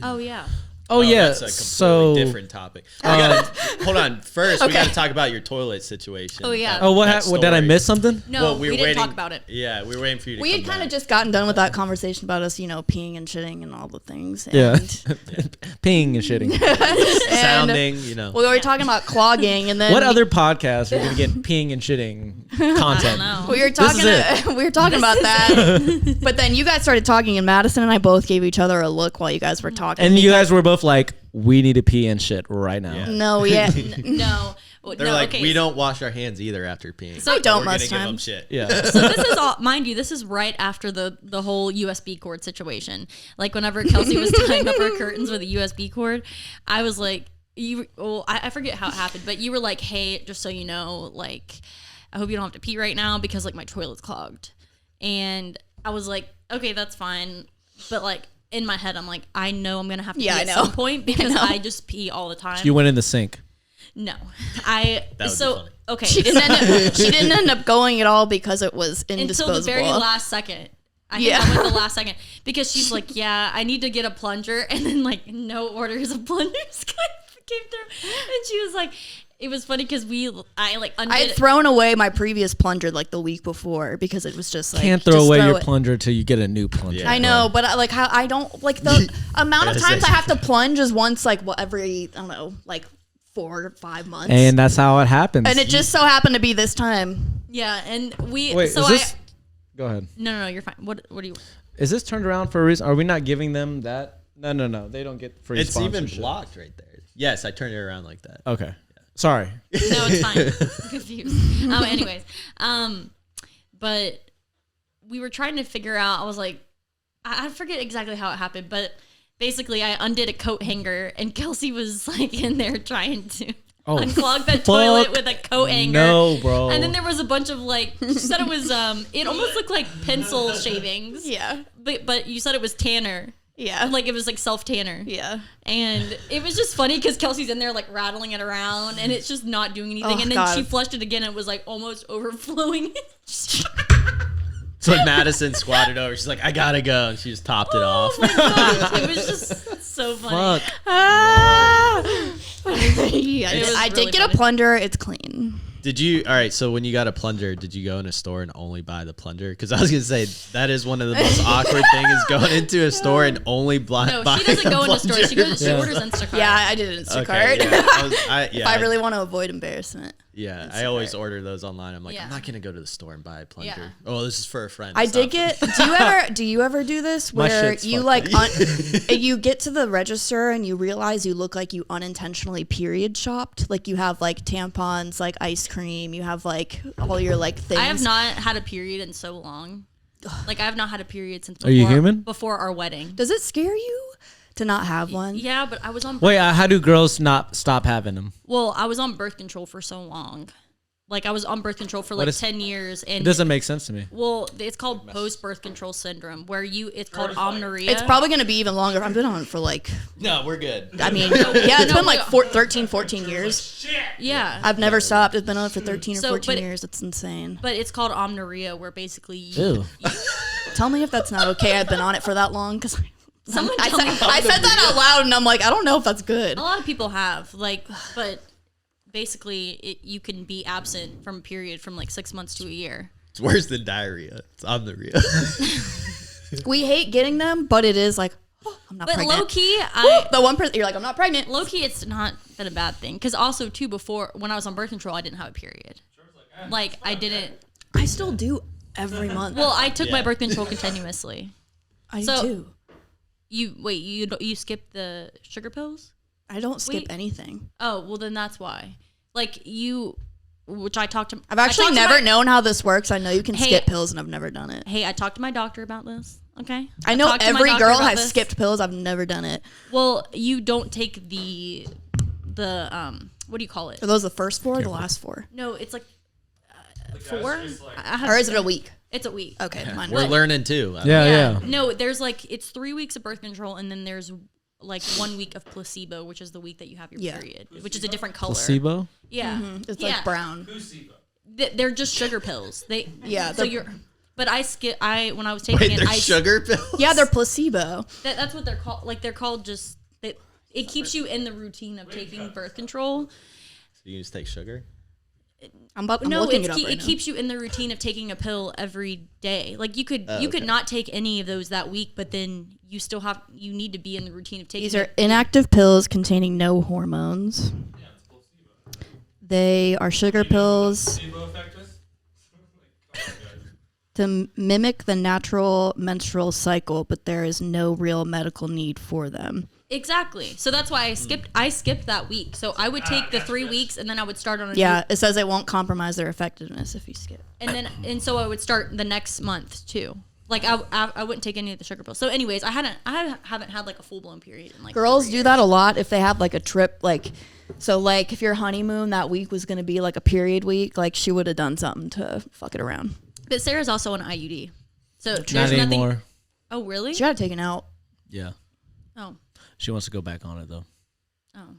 Oh yeah. oh yeah. That's a completely So different topic. We gotta, hold on. First, we got to talk about your toilet situation. Oh, yeah. Oh, That what did I story. miss something? No, Well, we were didn't waiting, talk about it. Yeah, we were waiting for you to We come had kind of back. just gotten done with that conversation about us, peeing and shitting and all the things. And, Yeah. Peeing and shitting. sounding, we were talking about clogging, and then What other podcast are gonna get peeing and shitting content? No. we were This is talking. We were talking about that, but then you guys started talking, and Madison and I both gave each other a look while you guys were talking. And you guys were both like, "We need to pee and shit right now." Yeah. no, No. They're no, like, okay. we don't wash our hands either after peeing. So- I don't We're gonna most give them times. shit. Yeah. So this is all, mind you, this is right after the whole USB cord situation. Like whenever Kelsey was tying up her curtains with a USB cord, I was like, I forget how it happened, but you were like, hey, just so you know, like, I hope you don't have to pee right now because like my toilet's clogged. And I was like, okay, that's fine. But like in my head, I'm like, I know I'm gonna have to pee I at know. some point because I just pee all the time. You went in the sink. No, That would be so funny. okay. she didn't end up going at all because it was indisposable. Until the very last second. I think Yeah. I went the last second because she's like, yeah, I need to get a plunger, and then like no orders of plungers came through, and she was like, it was funny because I undid I had it. thrown away my previous plunger like the week before because it was just like Can't throw just away throw your it. plunger till you get a new plunger. Yeah. I know, but how I don't like the amount of Gotta times say. I have to plunge is once like every I don't know like 4 or 5 months, And that's how it happens. and it just so happened to be this time. Yeah, and we. Wait, so is this? Go ahead. no, you're fine. What do you? Is this turned around for a reason? Are we not giving them that? No. They don't get free It's even sponsorship. blocked right there. Yes, I turned it around like that. Okay. Sorry. No, it's fine. I'm confused. Anyways, but we were trying to figure out. I was like, I forget exactly how it happened, but basically, I undid a coat hanger, and Kelsey was like in there trying to unclog the toilet fuck with a coat hanger. No, bro. And then there was a bunch of like, she said it was it almost looked like pencil shavings. Yeah, But you said it was tanner. yeah, Like it was like self tanner. yeah. And it was just funny because Kelsey's in there like rattling it around and it's just not doing anything. Oh, and then God. she flushed it again and it was like almost overflowing. So when Madison squatted over. She's like, I gotta go. And she just topped it off. Oh my gosh, it was just so funny. Fuck. Yeah, It was I really did get funny. a plunger. It's clean. Did you? All right. So when you got a plunger, did you go in a store and only buy the plunger? Because I was gonna say that is one of the most awkward things is going into a store and only buy. No, she doesn't go in the store. She Yeah. orders Instacart. Yeah, I did Instacart. Okay, yeah. If I really want to avoid embarrassment. Yeah, I always order those online. I'm like, Yeah. I'm not gonna go to the store and buy a plunger. Yeah. Oh, this is for a friend. I Stop. did get. Do you ever do this My where shit's you fucked like you get to the register and you realize you look like you unintentionally period shopped? Like you have like tampons, like ice cream. You have like all your like things. I have not had a period in so long. Like I have not had a period since. Are you human? Before our wedding. Does it scare you to not have one? Yeah, but I was on. Wait, how do girls not stop having them? Well, I was on birth control for so long. Like I was on birth control for like is- 10 years, and It doesn't make sense to me. well, it's called post birth control syndrome, where it's called amenorrhea. It's probably going to be even longer. I've been on it for like, No, we're good. I mean, yeah, it's No, been like wait. 13, 14 years. yeah. I've never stopped. It's been on it for 13 or So, 14 but- years. It's insane. But it's called amenorrhea, where basically Ew. Tell me if that's not okay. I've been on it for that long because someone I tell me. said that out loud and I'm like, I don't know if that's good. A lot of people have but basically you can be absent from a period from like 6 months to a year. It's worse than diarrhea. It's amenorrhea. We hate getting them, but it is like, oh, I'm not But pregnant. low key, The one person you're like, I'm not pregnant. low key, it's not been a bad thing. Because also too, before when I was on birth control, I didn't have a period. Like I didn't. I still do every month. Well, I took my Yeah. birth control continuously. I so- do. You skip the sugar pills? I don't skip Wait. anything. Oh, well then that's why. Like which I talked to. I've actually I talked to never my- known how this works. I know you can Hey. skip pills, and I've never done it. Hey, I talked to my doctor about this. Okay. I know talked to my every doctor girl about has this. skipped pills. I've never done it. Well, you don't take the what do you call it? Are those the first four or the last four? No, it's like 4. I have, Or is it a week? It's a week. Okay, mine. We're learning too. Yeah. No, there's like it's 3 weeks of birth control, and then there's like 1 week of placebo, which is the week that you have your Yeah. period, which is a different color. Placebo? Yeah, It's yeah. like brown. They're just sugar pills. Yeah, So they're- you're. But when I was taking Wait, it, they're I sugar pills? Yeah, they're placebo. that's what they're called. Like they're called just that. It keeps you in the routine of taking birth control. So you just take sugar? I'm No, looking it up right it now. keeps you in the routine of taking a pill every day. Like you could not take any of those that week, but then you need to be in the routine of taking. These are inactive pills containing no hormones. They are sugar pills to mimic the natural menstrual cycle, but there is no real medical need for them. Exactly. So that's why I skipped that week. So I would take the 3 weeks and then I would start on a Yeah, new, it says it won't compromise their effectiveness if you skip. and so I would start the next month too. Like I wouldn't take any of the sugar pills. So anyways, I haven't had like a full blown period in like Girls 4 do years. that a lot if they have like a trip, like, so like if your honeymoon that week was going to be like a period week, like she would have done something to fuck it around. But Sarah's also an IUD. So Not there's nothing. anymore. Oh really? She got it taken out. Yeah. Oh. She wants to go back on it though. Oh.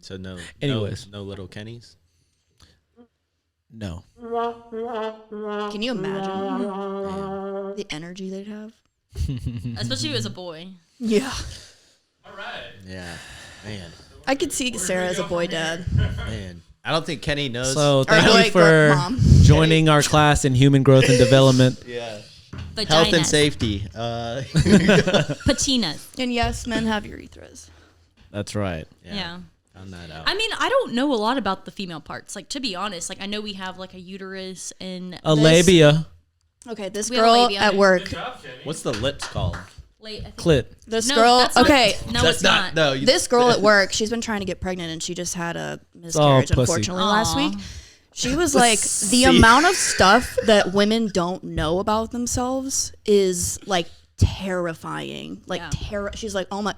So Anyways. no little Kennys? No. Can you imagine the energy they'd have? Especially as a boy. Yeah. Yeah. Man. I could see Sarah as a boy dad. Man. I don't think Kenny knows. So thank boy you for mom. joining our class in human growth and development. yeah. Vaginas. Health and safety. Patinas. And yes, men have urethras. That's right. Yeah. Found that out. I mean, I don't know a lot about the female parts. Like, to be honest, like, I know we have, like, a uterus and... A This- labia. Okay, this We have a girl labia. at work. What's the lips called? Late, I think- Clit. This No, girl. that's not- Okay, No, That's it's not. No. this girl at work. She's been trying to get pregnant, and she just had a miscarriage. pussy. Unfortunately, last Aw. week. She was like, the amount of stuff that women don't know about themselves is like terrifying. Like Yeah. She's like, oh my.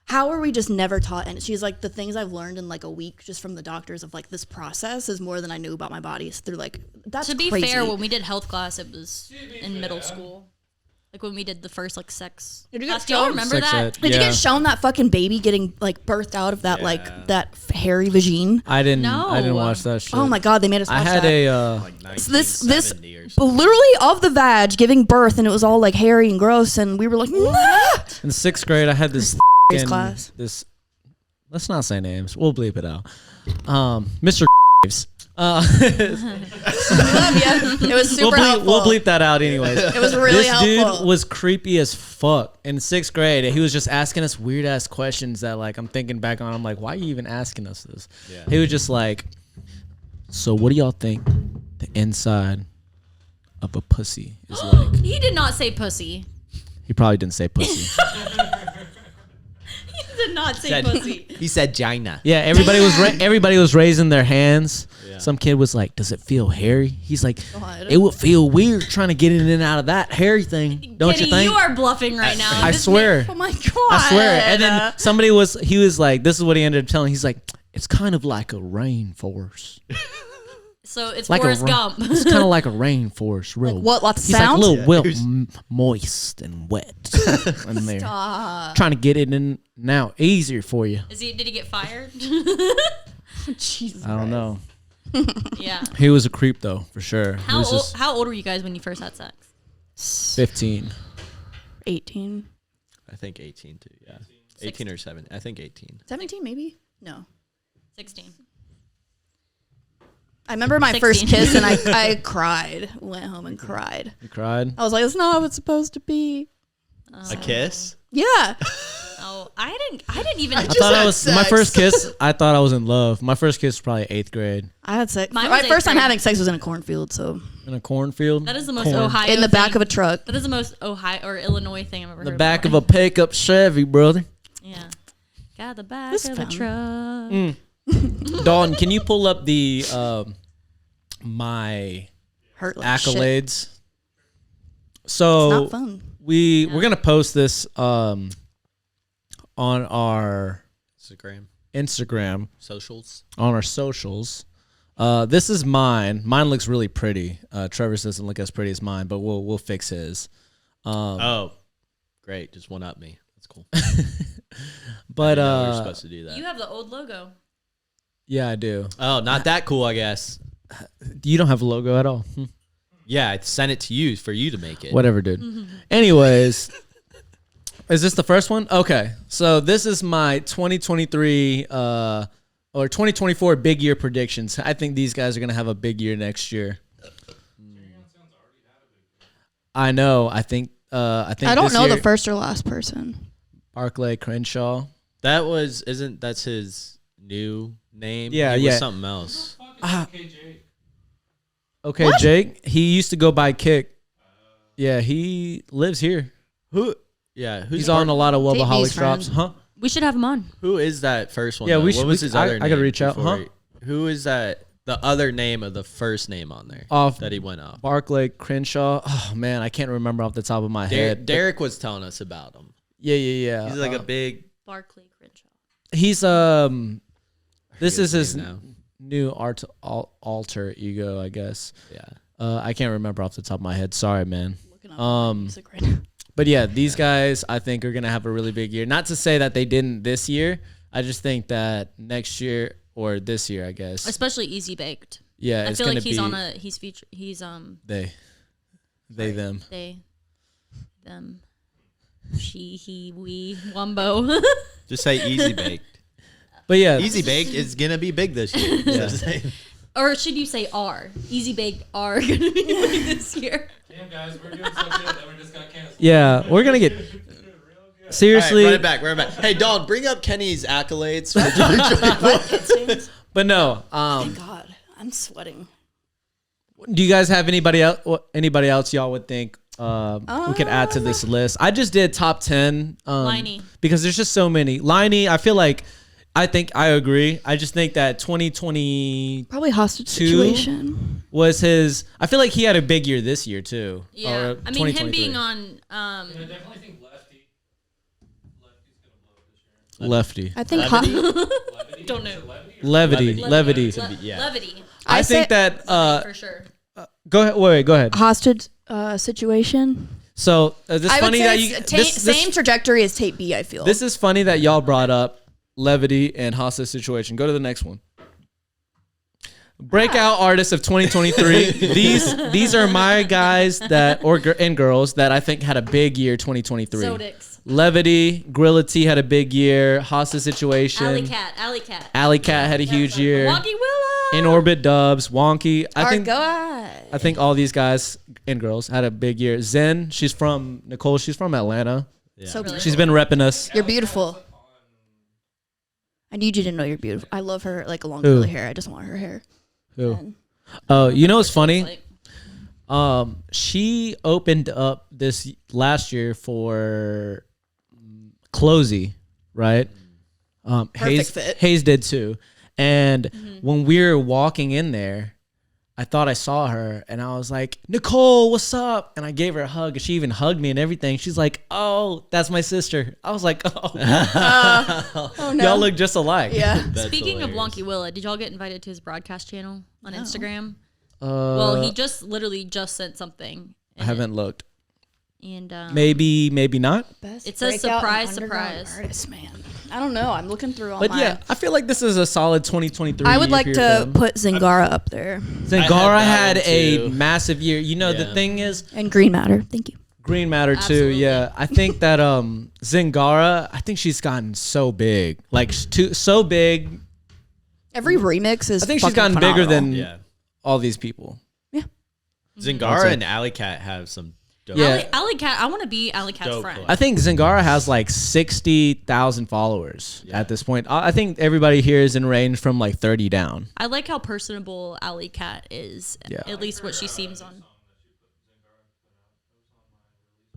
How are we just never taught? And she's like, the things I've learned in like a week just from the doctors of like this process is more than I knew about my body. So they're like, that's To be crazy. fair, when we did health class, it was in middle school. Like when we did the first like sex. Did you class. get Do y'all shown? remember Sex that? ed. Did you Yeah. get shown that fucking baby getting like birthed out of that like that hairy vagine? I didn't No. watch that shit. Oh my god, they made us watch I had that. a Like So this 1970 or something. literally of the vag giving birth, and it was all like hairy and gross, and we were like, nah! in 6th grade I had this His fucking- class. this let's not say names. We'll bleep it out. Mr. Graves. It was super helpful. We'll bleep that out anyways. It was really This helpful. dude was creepy as fuck in 6th grade. He was just asking us weird ass questions that like I'm thinking back on. I'm like, why are you even asking us this? Yeah. He was just like, so what do y'all think the inside of a pussy is like? He did not say pussy. He probably didn't say pussy. He did not say pussy. He said Gina. Yeah, everybody was raising their hands. Yeah. Some kid was like, "Does it feel hairy?" He's like, God. "It would feel weird trying to get in and out of that hairy thing, don't Kitty, you think?" you are bluffing right now. I This swear. Oh my god! I swear. And then he was like, this is what he ended up telling. He's like, it's kind of like a rainforest. So it's Like Forrest a Gump. It's kind of like a rainforest. Real. what, lots of He's sounds? like a little moist and wet in there. Trying to get it in now easier for you. Did he get fired? Jesus. I don't know. Yeah. He was a creep though, for sure. He was just How old were you guys when you first had sex? 15. 18, I think 18 too. Yeah. 18 or 7. I think 18. 17 maybe. No, 16. I remember my 16. first kiss, and I cried. Went home and cried. You cried? I was like, "That's not how it's supposed to be." A kiss? Yeah. Oh, I didn't even. I thought I was my first kiss. I thought I was in love. My first kiss was probably 8th grade I had sex. Mine My was first time 8th grade. having sex was in a cornfield, so in a cornfield. That is the most Corn. Ohio. in the back thing. of a truck. That is the most Ohio or Illinois thing I've ever The heard. back of about. a pickup Chevy, brother. Yeah. Got the back This of the fun. truck. Dalton, can you pull up the my Hurt like shit. accolades? It's So not fun. we're gonna post this on our Instagram, Socials. on our socials. This is mine. Mine looks really pretty. Trevor's doesn't look as pretty as mine, but we'll fix his. Oh, great. Just one up me. That's cool. But We're supposed to do that. You have the old logo. yeah, I do. Oh, not that cool, I guess. You don't have a logo at all. Yeah, I sent it to you for you to make it. Whatever, dude. Anyways, is this the first one? Okay, so this is my 2023 or 2024 big year predictions. I think these guys are gonna have a big year next year. I know. I think. I I don't this know year, the first or last person. Barclay Crenshaw. That's his new name? Yeah, He was yeah. something else. Okay, Jake. He used to go by Kick. Yeah, he lives here. Who? Yeah, who's He's on a lot of Tate Wubaholics B's drops, friend. huh? We should have him on. Who is that first one? Yeah, though? we should- What was we- his I- other I name? gotta reach out, before huh? Who is that? The other name of the first name on there Off that he went off. Barclay Crenshaw. Oh man, I can't remember off the top of my head. Derek was telling us about him. Yeah. He's like a big. Barclay Crenshaw. He's This is his name new alter ego, I guess. Yeah. I can't remember off the top of my head. Sorry, man. Looking up music right now. But yeah, these guys I think are gonna have a really big year. Not to say that they didn't this year. I just think that next year or this year, I guess. Especially Easy Baked. Yeah, I it's feel gonna like he's be on a he's feature he's they them. they them she he we wumbo. Just say Easy Baked. But yeah, Easy Baked is gonna be big this year. Yeah. Or should you say R? Easy Baked are gonna be big this year. Damn, guys, we're doing so good that we just got canceled. yeah, we're gonna get seriously. All right, run it back. Hey, Dawn, bring up Kenny's accolades for 2024. But no, God, I'm sweating. do you guys have anybody else? Anybody else y'all would think we could add to this list? I just did top 10. Liney. Because there's just so many. Liney, I think I agree. I just think that 2020 Probably hostage situation. was his. I feel like he had a big year this year too. Yeah. Or I mean him 2023. being on I definitely think Lefty's gonna blow up this year. Lefty. I think Levity? Don't know. Is it Levity or Levity. Levity. Levity. Yeah. Levity. I think say that For sure. go ahead. Wait, go ahead. hostage situation. So this I would funny say that it's you same trajectory as tape B. I feel This is funny that y'all brought up levity and hostage situation. Go to the next one. Breakout artists of 2023. These are my guys and girls that I think had a big year 2023. Zodix. Levity, Gorilla T had a big year. Hostage situation. Alley Cat had a huge year. Wonky Willow. In Orbit Dubs, Wonky. I God. think all these guys and girls had a big year. Zen, she's from Atlanta. Yeah. So beautiful. She's been repping us. You're beautiful. I need you to know you're beautiful. I love her like long Who? curly hair. I just want her hair. Who? And Oh, you know what's funny? She opened up this last year for Closey, right? Hayes, fit. Hayes did too. And when we were walking in there, I thought I saw her and I was like, Nicole, what's up? And I gave her a hug and she even hugged me and everything. She's like, oh, that's my sister. I was like, oh, oh no. y'all look just alike. Yeah. Speaking of Wonky Willa, did y'all get invited to his broadcast channel on Instagram? Well, he literally just sent something. I haven't looked. And Maybe not. It says surprise, surprise. Artist, man. I don't know. I'm looking through all But my. yeah, I feel like this is a solid 2023. I would like year to for them. put Zingara up there Zingara I had had that one a too. massive year. You know, the Yeah. thing is, and Green Matter. Thank you. Green Matter too. Absolutely. Yeah, I think that Zingara, I think she's gotten so big, like so big. Every remix is. I think she's fucking gotten bigger phenomenal. than Yeah. all these people. Zingara and Alley Cat have some dope. Yeah. Alley Cat, I want to be Alley Cat's Dope friend. collab. I think Zingara has like 60,000 followers at this point. I think everybody here is in range from like 30 down. I like how personable Alley Cat is. Yeah. At least what she seems on.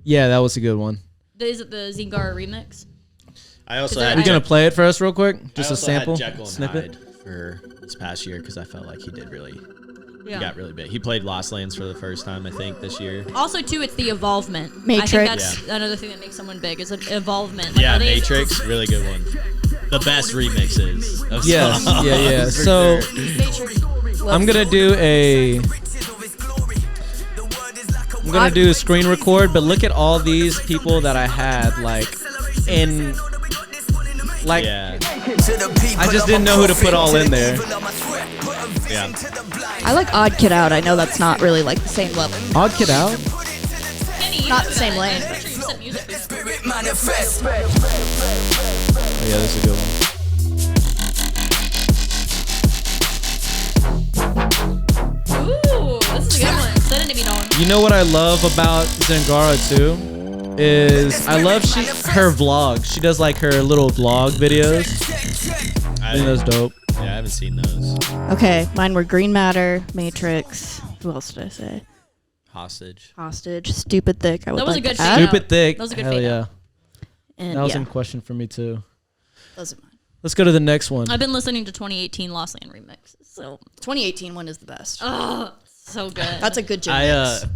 Yeah, that was a good one. Is it the Zingara remix? I also Are had. You gonna play it for us real quick? I Just a also had sample Jekyll and snippet. Hyde for this past year because I felt like he did really. Yeah. He got really big. He played Lost Lands for the first time, I think, this year. Also, too, it's the evolvement. Matrix. I think that's another thing that makes someone big is an evolvement. Like, Yeah, are they- Matrix, really good one. The best remixes of Yes, songs. yeah. for So sure. I'm gonna do a screen record, but look at all these people that I had Yeah. I just didn't know who to put all in there. Yeah. I like Odd Kid Out. I know that's not really like the same level. Odd Kid Out. Kenny, you Not know the same that. lane. I'm sure you said music. Oh, yeah, this is a good one. Ooh, this is a good one. Send it to me, Nolan. You know what I love about Zangara too? Is I love her vlog. She does like her little vlog videos. I think that's dope. Yeah, I haven't seen those. Okay, mine were Green Matter, Matrix. Who else did I say? Hostage. Hostage, Stupid Thick. I would That was a like good to add. fade out. Stupid Thick. That was a good Hell fade yeah. out. And That was yeah, in question for me too. those are mine. Let's go to the next one. I've been listening to 2018 Lost Land remix. So, 2018 one is the best. oh, so good. That's a good gym I mix.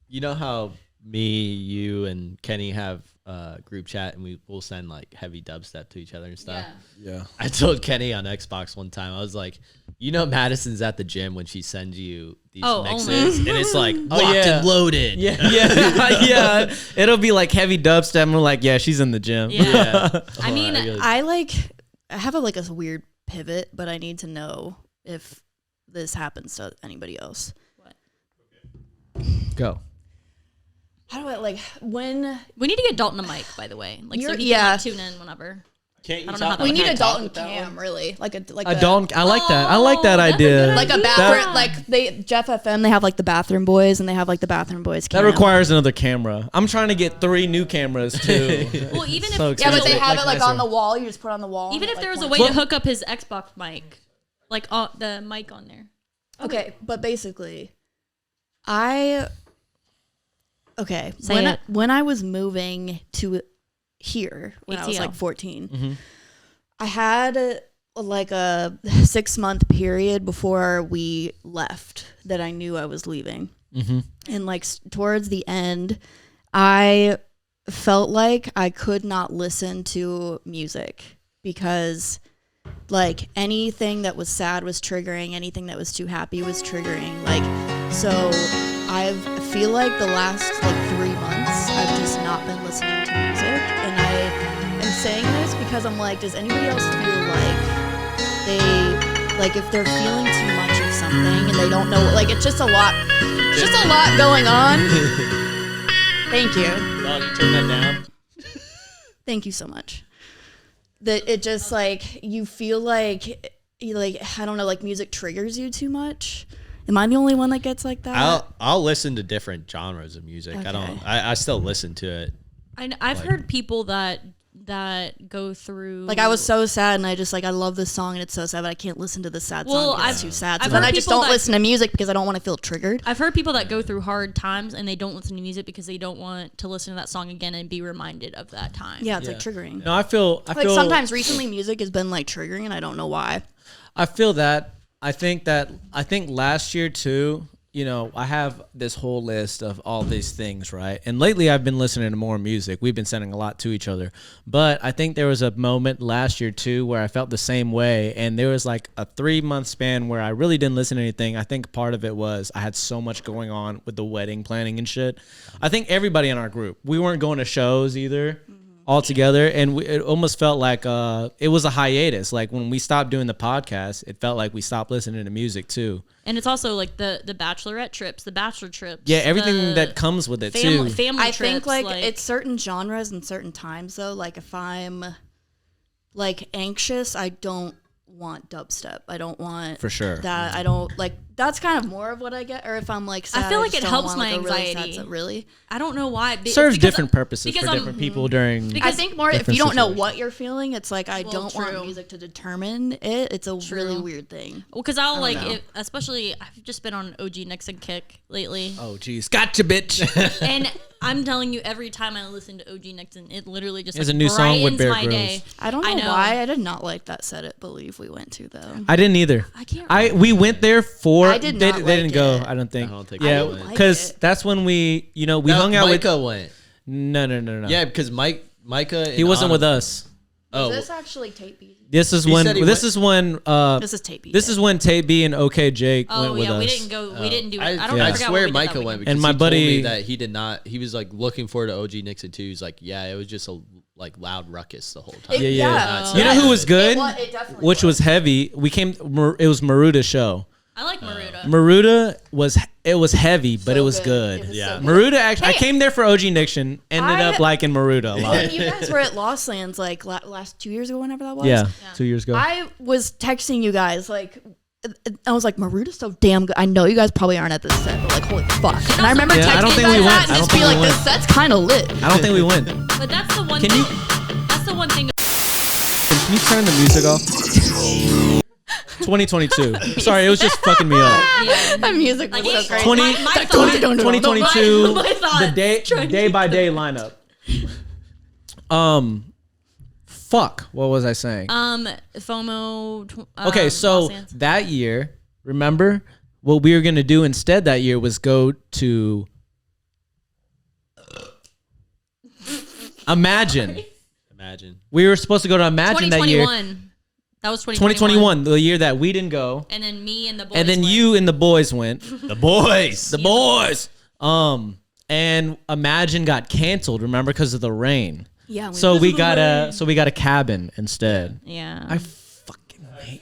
you know how me, you, and Kenny have a group chat and we'll send like heavy dubstep to each other and stuff. Yeah. Yeah. I told Kenny on Xbox one time, I was like, you know, Madison's at the gym when she sends you these Oh, mixes, and it's like locked yeah. and loaded. Yeah, yeah, yeah. It'll be like heavy dubstep, and we're like, yeah, she's in the gym. Yeah. I mean, I have a weird pivot, but I need to know if this happens to anybody else. Go. How do I when we need to get Dalton a mic, by the way. Like, so You're- he yeah. can like, tune in whenever. Can't you I don't know how talk? that we would need a work. Dalton cam, really, like a Don't. I like that. I like that Oh, that's a idea. good like a idea. bathroom, like Jeff FM. They have like the Bathroom Boys, and they have like the Bathroom Boys. That cam. requires another camera. I'm trying to get 3 new cameras too. Well, even So if Yeah, but expensive. they have Like it like nicer. on the wall. You just put it on the wall. even and if it, there like, was a way points. to hook up his Xbox mic, like the mic on there. Okay, but basically, Say it. when I was moving to here when I was ATL. like 14, Mm-hmm. I had like a 6-month period before we left that I knew I was leaving, Mm-hmm. and like towards the end, I felt like I could not listen to music because like anything that was sad was triggering, anything that was too happy was triggering. Like, so I feel like the last like 3 months I've not been listening to music, and I am saying this because I'm like, does anybody else feel like if they're feeling too much of something and they don't know, like it's just a lot going on. Thank you. Oh, you turn that down? Thank you so much. That it just like you feel like I don't know, like music triggers you too much. Am I the only one that gets like that? I'll listen to different genres of music. Okay. I still listen to it. I've heard people that go through, Like I was so sad and I just like I love this song and it's so sad, but I can't listen to the sad Well, song because it's I've- too sad. So I've then heard I just people don't that- listen to music because I don't want to feel triggered. I've heard people that go through hard times and they don't listen to music because they don't want to listen to that song again and be reminded of that time. Yeah, it's like triggering. No, I feel Like sometimes recently music has been like triggering and I don't know why. I feel that. I think last year too, you know, I have this whole list of all these things, right? And lately I've been listening to more music. We've been sending a lot to each other. But I think there was a moment last year too where I felt the same way. And there was like a 3-month span where I really didn't listen to anything. I think part of it was I had so much going on with the wedding planning and shit. I think everybody in our group, we weren't going to shows either. All together, and it almost felt like it was a hiatus. Like when we stopped doing the podcast, it felt like we stopped listening to music too. And it's also like the bachelorette trips, the bachelor trips. Yeah, everything that comes with it too. Family I trips. think like it's certain genres and certain times though. Like if I'm like anxious, I don't want dubstep. I don't want For sure. that. I don't like that's kind of more of what I get. Or if I'm like sad, I feel like just it don't helps want, my like, a really sad anxiety. song. Really? I don't know why. It's Serves because- different purposes for because different people during. I Because- think more if different you don't know situations. what you're feeling, it's like I don't true. want music to determine it. It's a really weird thing. Well, because I'll like, know. it, especially I've just been on OG Nixon kick lately, Oh geez, gotcha, bitch. and I'm telling you, every time I listen to OG Nixon, it literally just There's like, a new song with brightens Bear my Grylls. day. I don't know, I know. why. I did not like that Set It Believe we went to though. I didn't either. I can't. We went there for. I did they, not they didn't like go. it. I don't think. I don't think Yeah, I didn't like because it. that's when we hung out with. Micah went. No. Yeah, because Micah. He wasn't with us. Oh, Is this actually Tape B? This is He when. said he This went- is when. This is Tape B. This is when Tate B and OK Jake Oh went with yeah, us. we didn't go. We didn't do it. I I, don't. I forgot swear what we did Micah that went weekend. because And my he told me buddy- that he did not. He was like looking forward to OG Nixon too. He's like, yeah, it was just a like loud ruckus the whole time. Yeah. Yeah. You know who was good? It definitely Which was heavy. We came. It was Maruda's show. I like Maruda. Maruda was heavy, but So it was good. good. It was Yeah. so good. Maruda actually. I Hey, came there for OG Nixon. Ended I- up liking Maruda a lot. When you guys were at Lost Lands like last 2 years ago, whenever that was. Yeah, 2 years ago. I was texting you guys like. I was like, Maruda's so damn good. I know you guys probably aren't at this set, but like, holy fuck. And I remember Yeah, texting I don't you think guys we went. that I and don't just be think we like, went. this set's kind of lit. I don't think we went. But that's the one. Can thing, you- That's the one thing. Can you turn the music off? 2022. Sorry, it was just fucking me up. Yeah. That music was Like, so great. 20, my thought- 2022, My thought. the day by day lineup. Fuck. What was I saying? FOMO. Okay, so Los Angeles. that year, remember what we were gonna do instead that year was go to Imagine. Imagine. We were supposed to go to Imagine that year. 2021. That was 2021. 2021, the year that we didn't go. And then me and the boys. And then went. you and the boys went. The boys. The boys. And Imagine got canceled, remember, because of the rain. Yeah. So we got a cabin instead. Yeah. I fucking hate.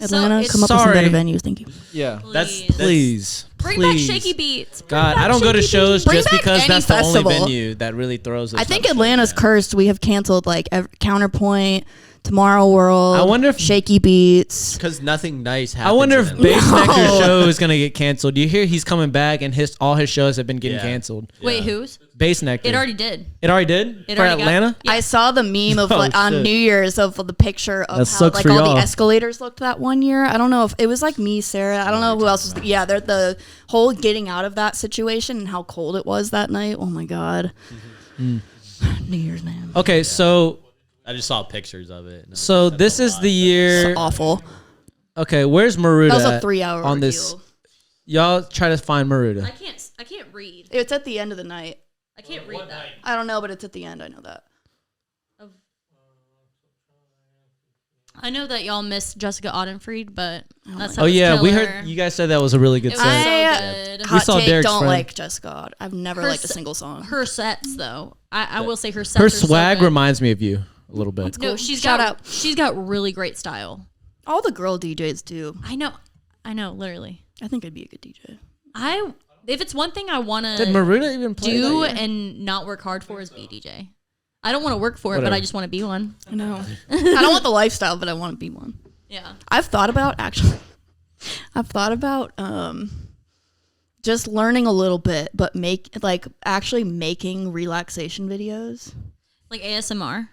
Atlanta, it's- come up with some Sorry. better venues. Thank you. Yeah. Please. Please. Bring please. back Shaky Beats. Bring God, back I don't go to Shaky shows Bring just back because any that's the festival. only venue that really throws us. I think Atlanta's cursed. We have canceled like Counterpoint, Tomorrow World. I wonder if- Shaky Beats. Because nothing nice happens. I wonder if in Atlanta. Bassmaker's No. show is gonna get canceled. Do you hear he's coming back and all his shows have been getting Yeah. canceled? Wait, whose? Bassmaker. It already did. It already did It for already got- Atlanta. Yeah. I saw the meme of Oh, like on shit. New Year's of the picture of That how sucks like for all y'all. the escalators looked that one year. I don't know if it was like me, Sarah. I don't know who else was. Yeah, they're the whole getting out of that situation and how cold it was that night. Oh my god. New Year's, man. Okay, so I just saw pictures of it. and I was so like, that's this a is lot. the year. It's awful. Okay, where's Maruda? That was a at 3-hour on this. ordeal. Y'all try to find Maruda. I can't read. It's at the end of the night. I can't read that. I don't know, but it's at the end. I know that. I know that y'all missed Jessica Audenfried, but that's Oh yeah, we killer. heard you guys said that was a really good It was set. so good. We saw Derek's don't friend. like Jessica. I've never Her liked a se- single song. Her sets though, I will say her sets. Her are so swag good. reminds me of you a little bit. No, Cool. she's Shout got out. she's got really great style. All the girl DJs do. I know, literally. I think I'd be a good DJ. If it's one thing I want Did to Maruda even play do that yet? and not work hard for is be DJ. I don't want to work for it, but Whatever. I just want to be one. I know. I don't want the lifestyle, but I want to be one. Yeah. I've thought about just learning a little bit, but actually making relaxation videos. Like ASMR.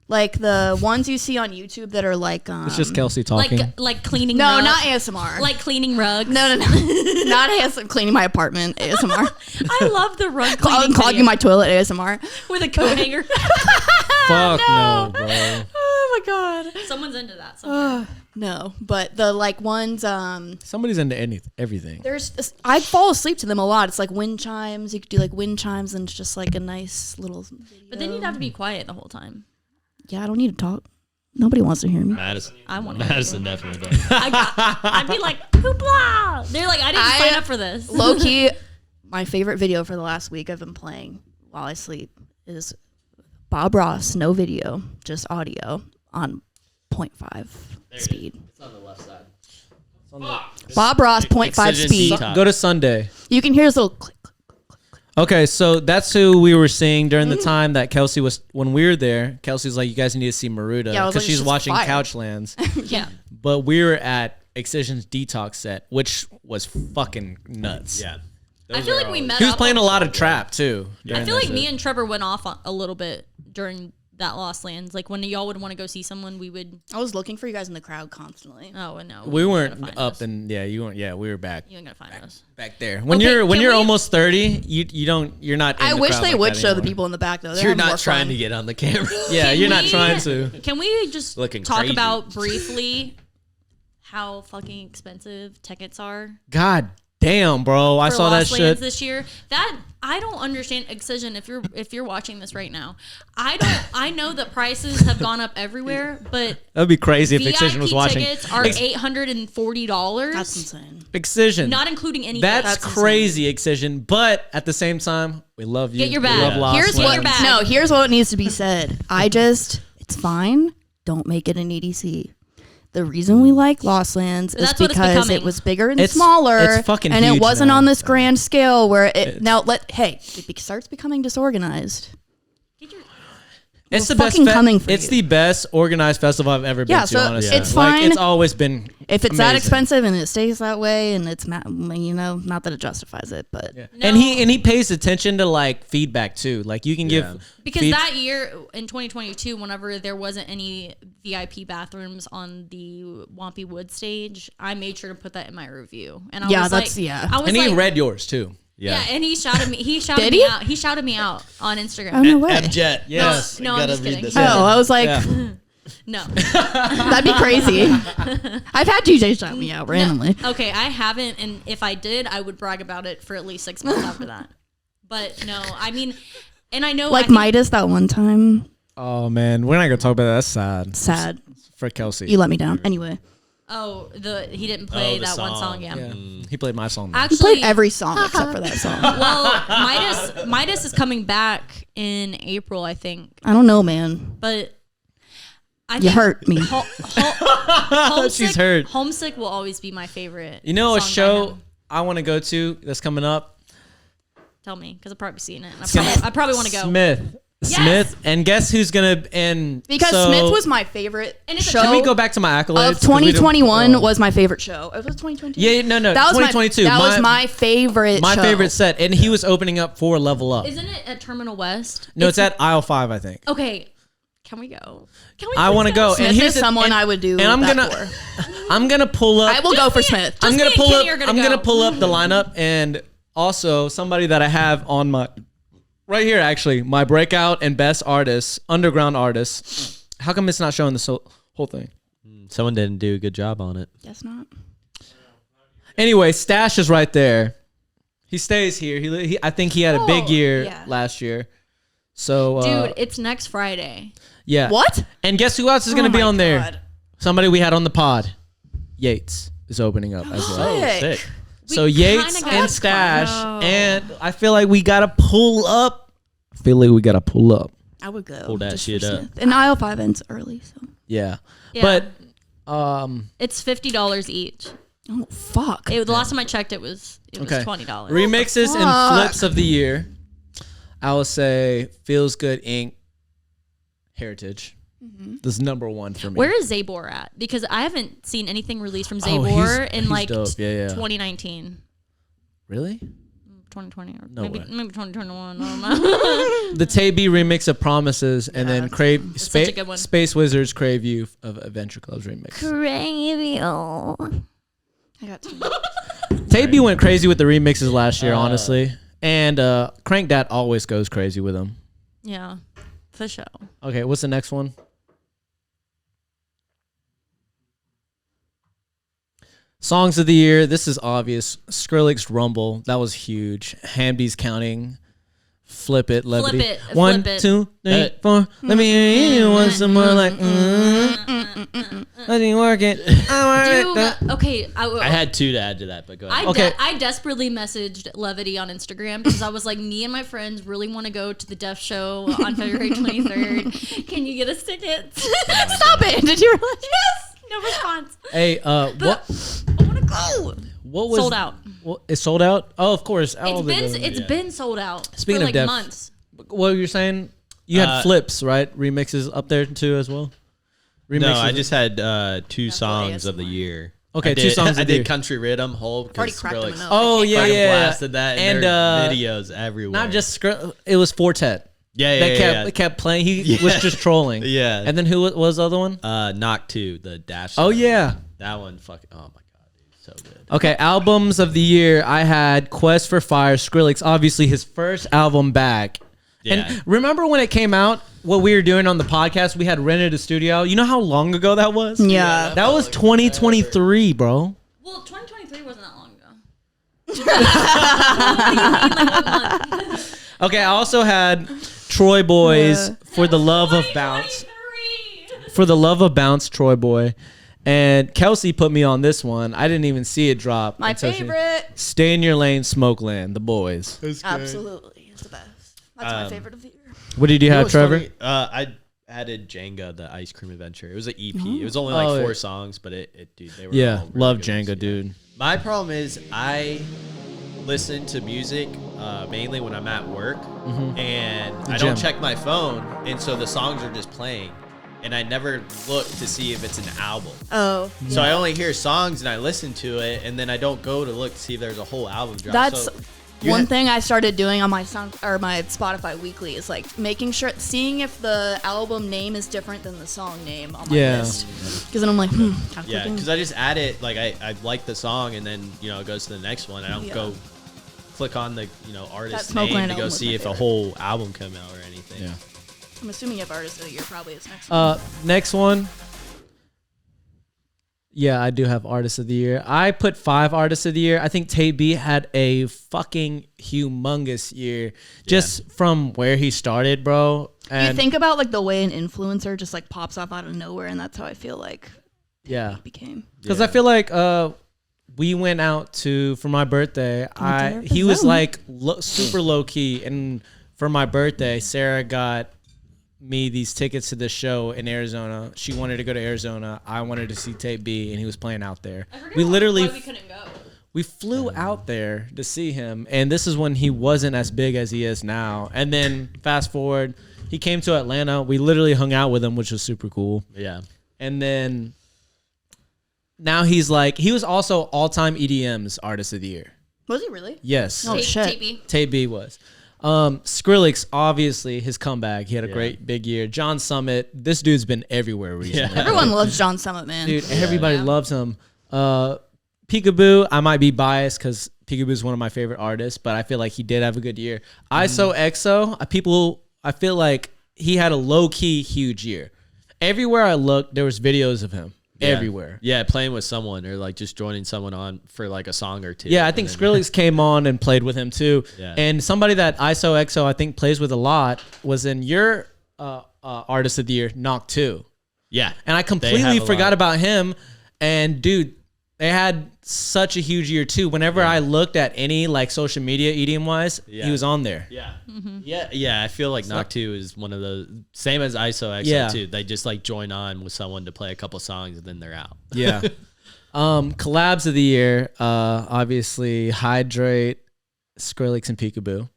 Like the ones you see on YouTube that are like It's just Kelsey talking. Like cleaning no, rugs. not ASMR. Like cleaning rugs. no, not ASMR. Cleaning my apartment ASMR. I love the rug cleaning Clogging video my toilet ASMR. with a coat hanger. Fuck no, bro. Oh my god. Someone's into that somewhere. No, but the like ones Somebody's into everything. I fall asleep to them a lot. It's like wind chimes. You could do like wind chimes and it's just like a nice little video. But then you'd have to be quiet the whole time. Yeah, I don't need to talk. Nobody wants to hear me. Madison. I want to. Madison definitely does. I'd be like, hoopla! They're like, I didn't sign up for this. Low key, my favorite video for the last week I've been playing while I sleep is Bob Ross, no video, just audio on 0.5 speed. It's on the left side. Bob Ross, 0.5 Excision speed. detox. Go to Sunday. You can hear his little click. Okay, so that's who we were seeing during the time that Kelsey was when we were there. Kelsey's like, you guys need to see Maruda Yeah, I was because like, she's she's watching fire. Couchlands. Yeah. But we were at Excision's detox set, which was fucking nuts. Yeah. I feel like we met He was up playing on- a lot of trap too. I during feel that like me set. and Trevor went off a little bit during that Lost Lands. Like when y'all would want to go see someone, we would. I was looking for you guys in the crowd constantly. Oh no, we ain't weren't gonna find up us. and you weren't. Yeah, we were back. You ain't gonna find us. Back there. When Okay, you're can we- almost 30, you're not. In I the wish crowd they like would that show the anymore. people in the back though. They're You're having more not trying fun. to get on the camera. Yeah, Can you're not we- trying to. Can we just Looking talk crazy. about briefly how fucking expensive tickets are God damn, bro! I for saw that Lost Lands shit. this year? That I don't understand. Excision, if you're watching this right now, I know that prices have gone up everywhere, but That'd be crazy if VIP Excision was watching. tickets are $840. That's insane. Excision. Not including anything. That's That's crazy, Excision. But at the same time, we love you. Get your We bag. love Lost Here's Get what your Lands. bag. here's what needs to be said. It's fine. Don't make it an EDC. The reason we like Lost Lands is That's what it's because becoming. it was bigger and It's- smaller, it's fucking and huge it wasn't now. on this grand scale where it starts becoming disorganized. It's We're the best. fucking coming for it's you. the best organized festival I've ever been Yeah, to. so honestly, it's Like, fine. It's always been. If it's that amazing. expensive and it stays that way, and it's not that it justifies it, but Yeah. No. And he pays attention to like feedback too. Like you can give Because feed- that year in 2022, whenever there wasn't any VIP bathrooms on the Wampy Wood stage, I made sure to put that in my review. And I Yeah, was that's- like, yeah. I was and he like, read yours too. yeah, and he shouted me. He shouted Did me he? out. He shouted me out on Instagram. oh no way. Abjet. Yes. No, I'm just kidding. Oh, I was like, Yeah. No. that'd be crazy. I've had DJ shout me out randomly. Okay, I haven't, and if I did, I would brag about it for at least 6 months after that. But no, I mean, and I know Like I think- Midas that one time. Oh man, we're not gonna talk about that. That's sad. Sad. For Kelsey. You let me down. Anyway, Oh, he didn't play the that one song. song. Yeah. Yeah. He played my song. though. he Actually, played every song except for that song. well, Midas is coming back in April, I think. I don't know, man. But I You think hurt me. Homesick, She's hurt. Homesick will always be my favorite. You know a song by show him. I want to go to that's coming up. Tell me, because I've probably seen it. And I probably want to go. Smith. Yes! Smith. And guess who's gonna and Because so- Smith was my favorite And it's a- show Can we go back to my accolades? of 'Cause we don't- 2021 oh. was my favorite show. It was 2022. Yeah, no, That was 2022. That was my favorite my show. favorite set, and he was opening up for Level Up. Isn't it at Terminal West? No, it's at aisle 5, I think. Okay, can we go? Can we? I please want to go. Smith and here's is the- someone and- I would do And I'm that gonna, for. I'm gonna pull up. I will go for Smith. I'm Just gonna me and pull Kenny up. are gonna I'm go. gonna pull up the lineup, and also somebody that I have on my right here. Actually, my breakout and best artists, underground artists. How come it's not showing this whole thing? Someone didn't do a good job on it. Guess not. Anyway, Stash is right there. He stays here. He I think he had a big Oh, year yeah. last year. So, Dude, it's next Friday. yeah. What? And guess who else is gonna Oh be my on there? God. somebody we had on the pod, Yates, is opening up as well. Oh, Sick. sick. So We Yates kinda got and Stash, close. and I feel like we gotta pull up. I would go. Pull that just shit for up. Smith. And aisle 5 ends early, so. Yeah. Yeah. But It's $50 each. Oh, fuck. The last time I checked, it was okay. $20. Remixes and Fuck. flips of the year. I would say Feels Good Inc. Heritage. This is number one for me. Where is Zabor at? Because I haven't seen anything released from Oh, Zabor in he's like dope. Yeah. 2019, Really? 2020, or No maybe way. 2021. I don't know. The Tay B remix of Promises, and then Crave such a good one. Space Wizards Crave You of Adventure Club's remix. I got 2. Tay B went crazy with the remixes last year, honestly. And Crank Dad always goes crazy with them. Yeah, for sure. Okay, what's the next one? Songs of the year. This is obvious. Skrillex Rumble. That was huge. Hamby's Counting. Flip It. Levity. Flip It, One, Flip It. 2, 3, 4. Let me hear you once some more like. Let me work it. Okay, I had 2 to add to that, but go ahead. Okay. I desperately messaged Levity on Instagram because I was like, me and my friends really want to go to the Def Show on February 23rd. Can you get us tickets? Stop it. Did you really? Yes. No response. Hey, what? I want to go. What was Sold out. What, it's sold out. Oh, of course. It's been sold out. Speaking for of like Def- months. What you were saying? You had flips, right? Remixes up there too as well. Remixes. No, I just had 2 songs of the year. Okay, I 2 did, songs of I the year. did Country Rhythm whole Already because cracked them Skrillex enough. Oh yeah, fucking yeah. blasted that, and there are videos everywhere. Not just it was Fortet. yeah, That kept playing. He was just trolling. Yeah. And then who was the other one? Knock 2, the dash. Oh song. yeah. That one fucking. Oh my god, dude, so good. Okay, albums of the year. I had Quest for Fire, Skrillex, obviously his first album back. Yeah. And remember when it came out, what we were doing on the podcast? We had rented a studio. You know how long ago that was? Yeah. That was 2023, bro. Well, 2023 wasn't that long ago. What do you mean, like, what month? Okay, I also had Troy Boys For the Love of Bounce. 2023. For the Love of Bounce, Troy Boy. And Kelsey put me on this one. I didn't even see it drop. My until she- favorite. Stay in Your Lane, Smokeland, The Boys. Absolutely. It's the best. That's my favorite of the year. What did you have, what's Trevor? funny? I added Jenga, the Ice Cream Adventure. It was an EP. It was only like Oh, 4 yeah. songs, but dude, they were Yeah, all really love good Jenga, ones. dude. My problem is I listen to music mainly when I'm at work, and I gym. don't check my phone, and so the songs are just playing, and I never look to see if it's an album. Oh. So I only hear songs and I listen to it, and then I don't go to look to see if there's a whole album drop. That's So you one ha- thing I started doing on my my Spotify weekly is like making sure, seeing if the album name is different than the song name on my Yeah. list. Because then I'm like, Yeah, because I just add it, like I like the song, and then it goes to the next one. I don't Yeah. go click on the artist's That name Smokeland to album go was see my if a favorite. whole album come out or anything. Yeah. I'm assuming you have artist of the year probably is next one. Next one. Yeah, I do have Artist of the Year. I put 5 Artists of the Year. I think Tay B had a fucking humongous year just from where he started, bro. And You think about like the way an influencer just like pops off out of nowhere, and that's how I feel like yeah, it became. because I feel like we went out for my birthday. He was like super low key, and for my birthday, Sarah got me these tickets to the show in Arizona. She wanted to go to Arizona. I wanted to see Tay B, and he was playing out there. We literally we couldn't go. we flew out there to see him, and this is when he wasn't as big as he is now. And then fast forward, he came to Atlanta. We literally hung out with him, which was super cool. Yeah. And then now he was also all-time EDM's Artist of the Year. Was he really? Yes. Oh, shit. TB. Tay B was. Skrillex, obviously, his comeback. He had a great big year. John Summit, this dude's been everywhere recently. Yeah. Everyone loves John Summit, man. Dude, everybody loves him. Peekaboo, I might be biased because Peekaboo is one of my favorite artists, but I feel like he did have a good year. ISO EXO, I feel like he had a low-key huge year. Everywhere I looked, there was videos of him. Everywhere. Yeah, playing with someone or like just joining someone on for like a song or two. Yeah, I think And then- Skrillex came on and played with him too. Yeah. And somebody that ISO EXO I think plays with a lot was in your Artist of the Year, Knock 2. Yeah. And I They have completely a forgot lot. about him. And dude, they had such a huge year too. Whenever I looked at any like social media EDM wise, Yeah. he was on there. Yeah. Yeah. I feel like Knock 2 is one of those, same as ISO XO Yeah. too. They just like join on with someone to play a couple songs and then they're out. Yeah. Collabs of the year, obviously Hydrate, Skrillex, and Peekaboo.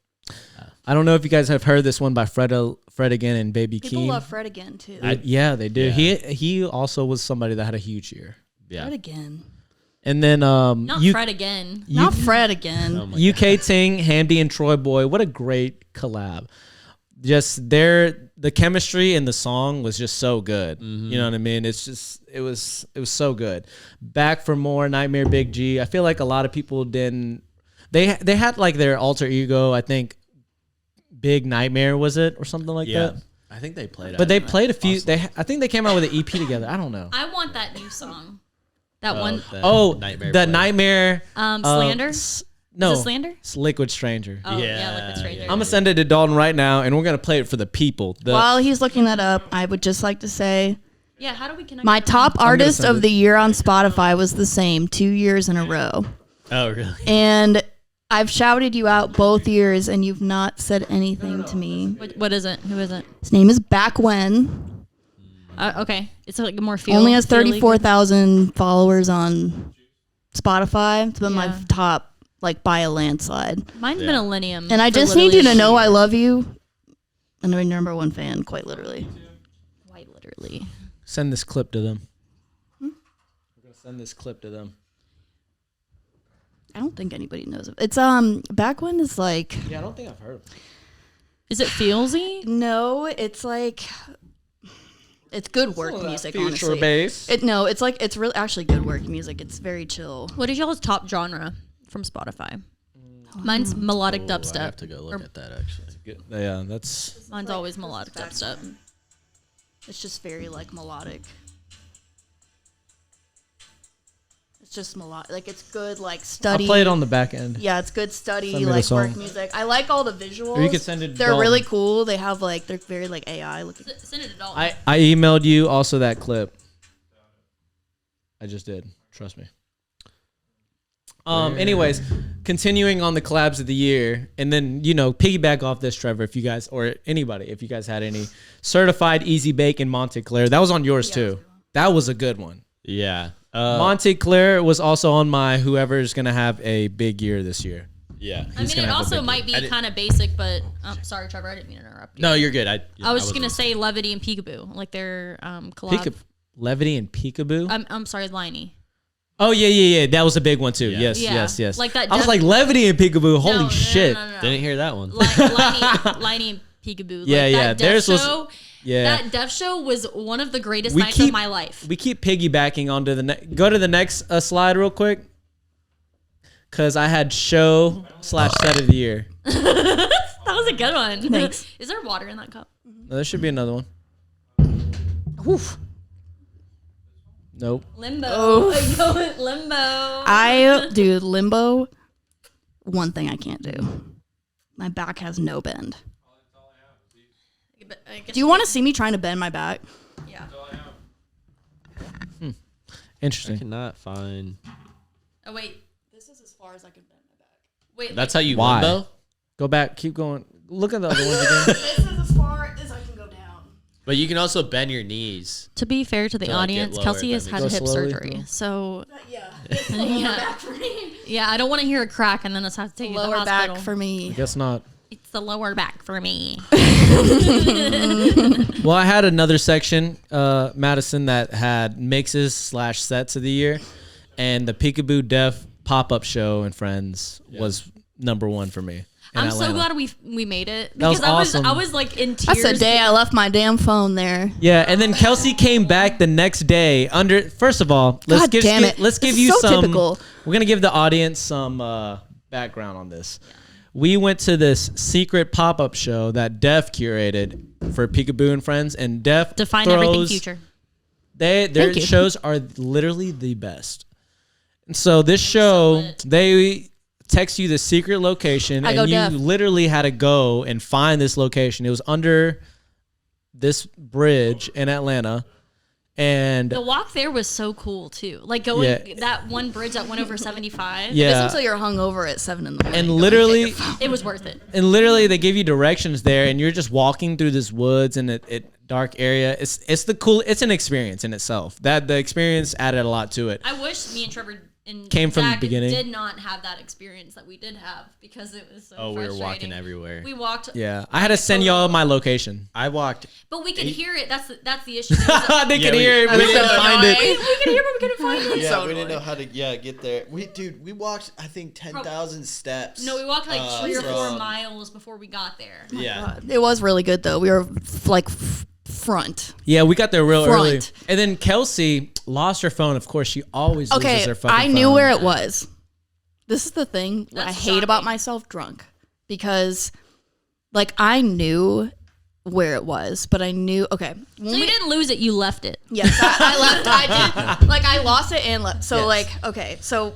I don't know if you guys have heard this one by Fred again and Baby People Keem. love Fred again too. Yeah, they do. Yeah. He also was somebody that had a huge year. Yeah. Fred again. And then Not Fred again. Not Fred again. Oh my UK Ting, Hamdi, and Troy Boy. What a great collab. Just the chemistry in the song was just so good. You know what I mean? It's just it was so good. Back for More, Nightmare Big G. I feel like a lot of people didn't they had like their alter ego, I think Big Nightmare was it or something like Yeah. that. I think they played But they played a few I think they came out with an EP together. I don't know. I want that new song. That one. Nightmare Slander? no. Is it Slander? It's Liquid Stranger. Oh, Yeah, yeah, Liquid Stranger. yeah. I'm gonna send it to Dalton right now, and we're gonna play it for the people. While he's looking that up, I would just like to say Yeah, how do we connect? my to top gonna artist send of it. the year on Spotify was the same 2 years in a row. Oh, really? And I've shouted you out both years, and you've not said anything to me. What is it? Who is it? His name is Back When. Okay, it's like a more feel. Only has feely- 34,000 followers on Spotify. It's been my Yeah. top, like, by a landslide. Mine's been Millennium. And I for just need you to literally know a I year. love you. And I'm your number 1 fan, quite literally. Quite literally. Send this clip to them. We're gonna send this clip to them. I don't think anybody knows it. It's Back When is like, Yeah, I don't think I've heard of it. Is it feelsy? no, it's like, it's good work music, honestly. bass. It's like, it's really actually good work music. It's very chill. What is y'all's top genre from Spotify? Mine's melodic I have dubstep. to go look at that actually. Yeah, that's Mine's always melodic dubstep. It's just very like melodic. It's just melodic. Like it's good like study. I'll play it on the back end. Yeah, it's good study Send me the like song. work music. I like all the visuals. Or you could send it to They're Dalton. really cool. They have like they're very like AI looking. Send it to Dalton. I emailed you also that clip. I just did. Trust me. Anyways, continuing on the collabs of the year, and then piggyback off this, Trevor, if you guys or anybody, if you guys had any Certified Easy Bake in Montclair, that was on yours too. That was a good one. Yeah. Montclair was also on my whoever's gonna have a big year this year. Yeah. I mean, gonna it have a also big might be I did- kind of basic, but sorry, Trevor, I didn't mean to interrupt you. No, you're good. I I was just gonna listening. say Levity and Peekaboo, like their collab. Levity and Peekaboo. I'm sorry, Liney. Oh yeah. That was a big one too. Yeah. Yes. Yeah. Like that I was Def- like Levity and Peekaboo. Holy No, shit. No. Didn't hear that one. Liney and Peekaboo. Yeah, like, yeah, That theirs Def was- show, Yeah. That Def show was one of the greatest We nights keep- of my life. We keep piggybacking onto the go to the next slide real quick, cause I had show / set of the year. That was a good one. Thanks. Is there water in that cup? No, there should be another one. Oof. Nope. Limbo. Limbo. Dude, limbo. One thing I can't do. My back has no bend. But I guess Do you want to see me trying to bend my back? Yeah. I Interesting. cannot find. Oh wait. This is as far as I can bend my back. Wait. That's how you Why? limbo. Go back. Keep going. Look at the other ones again. This is as far as I can go down. But you can also bend your knees. To be fair to the To, like, get audience, lower, Kelsey if has that had makes hip sense. Go slowly, surgery, though. so Yeah. yeah. Yeah, I don't want to hear a crack and then us have to take you to the Lower hospital. back for me. Guess not. It's the lower back for me. Well, I had another section, Madison, that had mixes / sets of the year, and the Peekaboo Def pop-up show and Friends was number one for me. in I'm so Atlanta. glad we made it That was because awesome. I was like in tears. That's the day I left my damn phone there. Yeah, and then Kelsey came back the next day under. First of all, let's God give damn it. let's give This you is so some. typical. We're gonna give the audience some background on this. We went to this secret pop-up show that Def curated for Peekaboo and Friends, and Def Define throws, everything future. Their Thank you. shows are literally the best. And so this show, lit. they text you the secret location, I go and you Def. literally had to go and find this location. It was under this bridge in Atlanta, And The walk there was so cool too. Like going Yeah. that one bridge that went over 75. Just yeah, until you're hungover at 7 in the morning. and going, literally, "Get your phone." It was worth it. they give you directions there, and you're just walking through this woods and it dark area. It's the cool. It's an experience in itself. That the experience added a lot to it. I wish me and Trevor and Came from the Zach beginning. did not have that experience that we did have because it was so Oh, we were frustrating. walking everywhere. We walked. Yeah, I had to send y'all my location. I walked. But we could hear it. That's the issue. They Yeah, could hear it. We That's didn't so find annoying. it. we could hear, but we couldn't find it. Yeah, So we didn't know how to get there. We walked I think 10,000 steps. No, we walked like 3 or 4 from- miles before we got there. Yeah. It was really good though. We were front. Yeah, we got there real Front. early. And then Kelsey lost her phone. Of course, she always loses Okay, her fucking I knew phone. where it was. This is the thing that I That's hate about shocking. myself drunk because, like, I knew where it was, but I knew. Okay, So you didn't lose it. You left it. yes, I left. I did. Like, I lost it and left. So, Yes. like, okay, so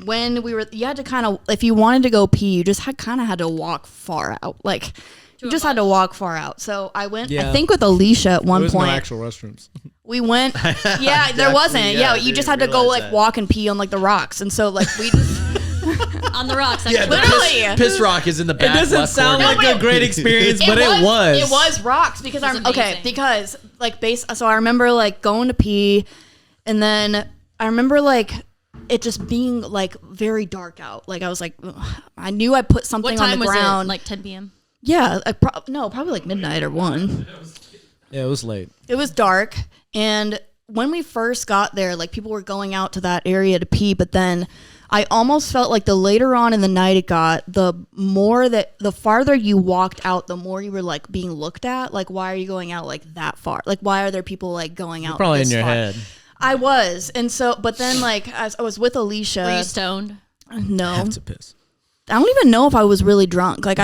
when we were, you had to kind of, if you wanted to go pee, you just kind of had to walk far out. Like, you a just had to walk far out. So I went. Yeah. I think with Alicia at one There was point. no actual restrooms. We went, yeah, there wasn't. yeah, Yeah, you just had didn't to go realize like that. walk and pee on like the rocks, and so like we just On the rocks. Yeah, the Literally. piss rock is in the It back. doesn't left sound corner. like a great experience, but it was. It was rocks because It was I'm okay amazing. because like so I remember like going to pee, and then I remember like it just being like very dark out. Like I was like, ugh. I knew I put something What time on the was ground. it? Like 10 p.m. Yeah, probably like midnight or 1. Yeah, it was late. It was dark, and when we first got there, like people were going out to that area to pee, but then I almost felt like the later on in the night it got, the farther you walked out, the more you were like being looked at. Like, why are you going out like that far? Like, why are there people like going out? Probably in this your far? head. I was, and so, but then like as I was with Alicia. Were you stoned? No, Have to piss. I don't even know if I was really drunk. Like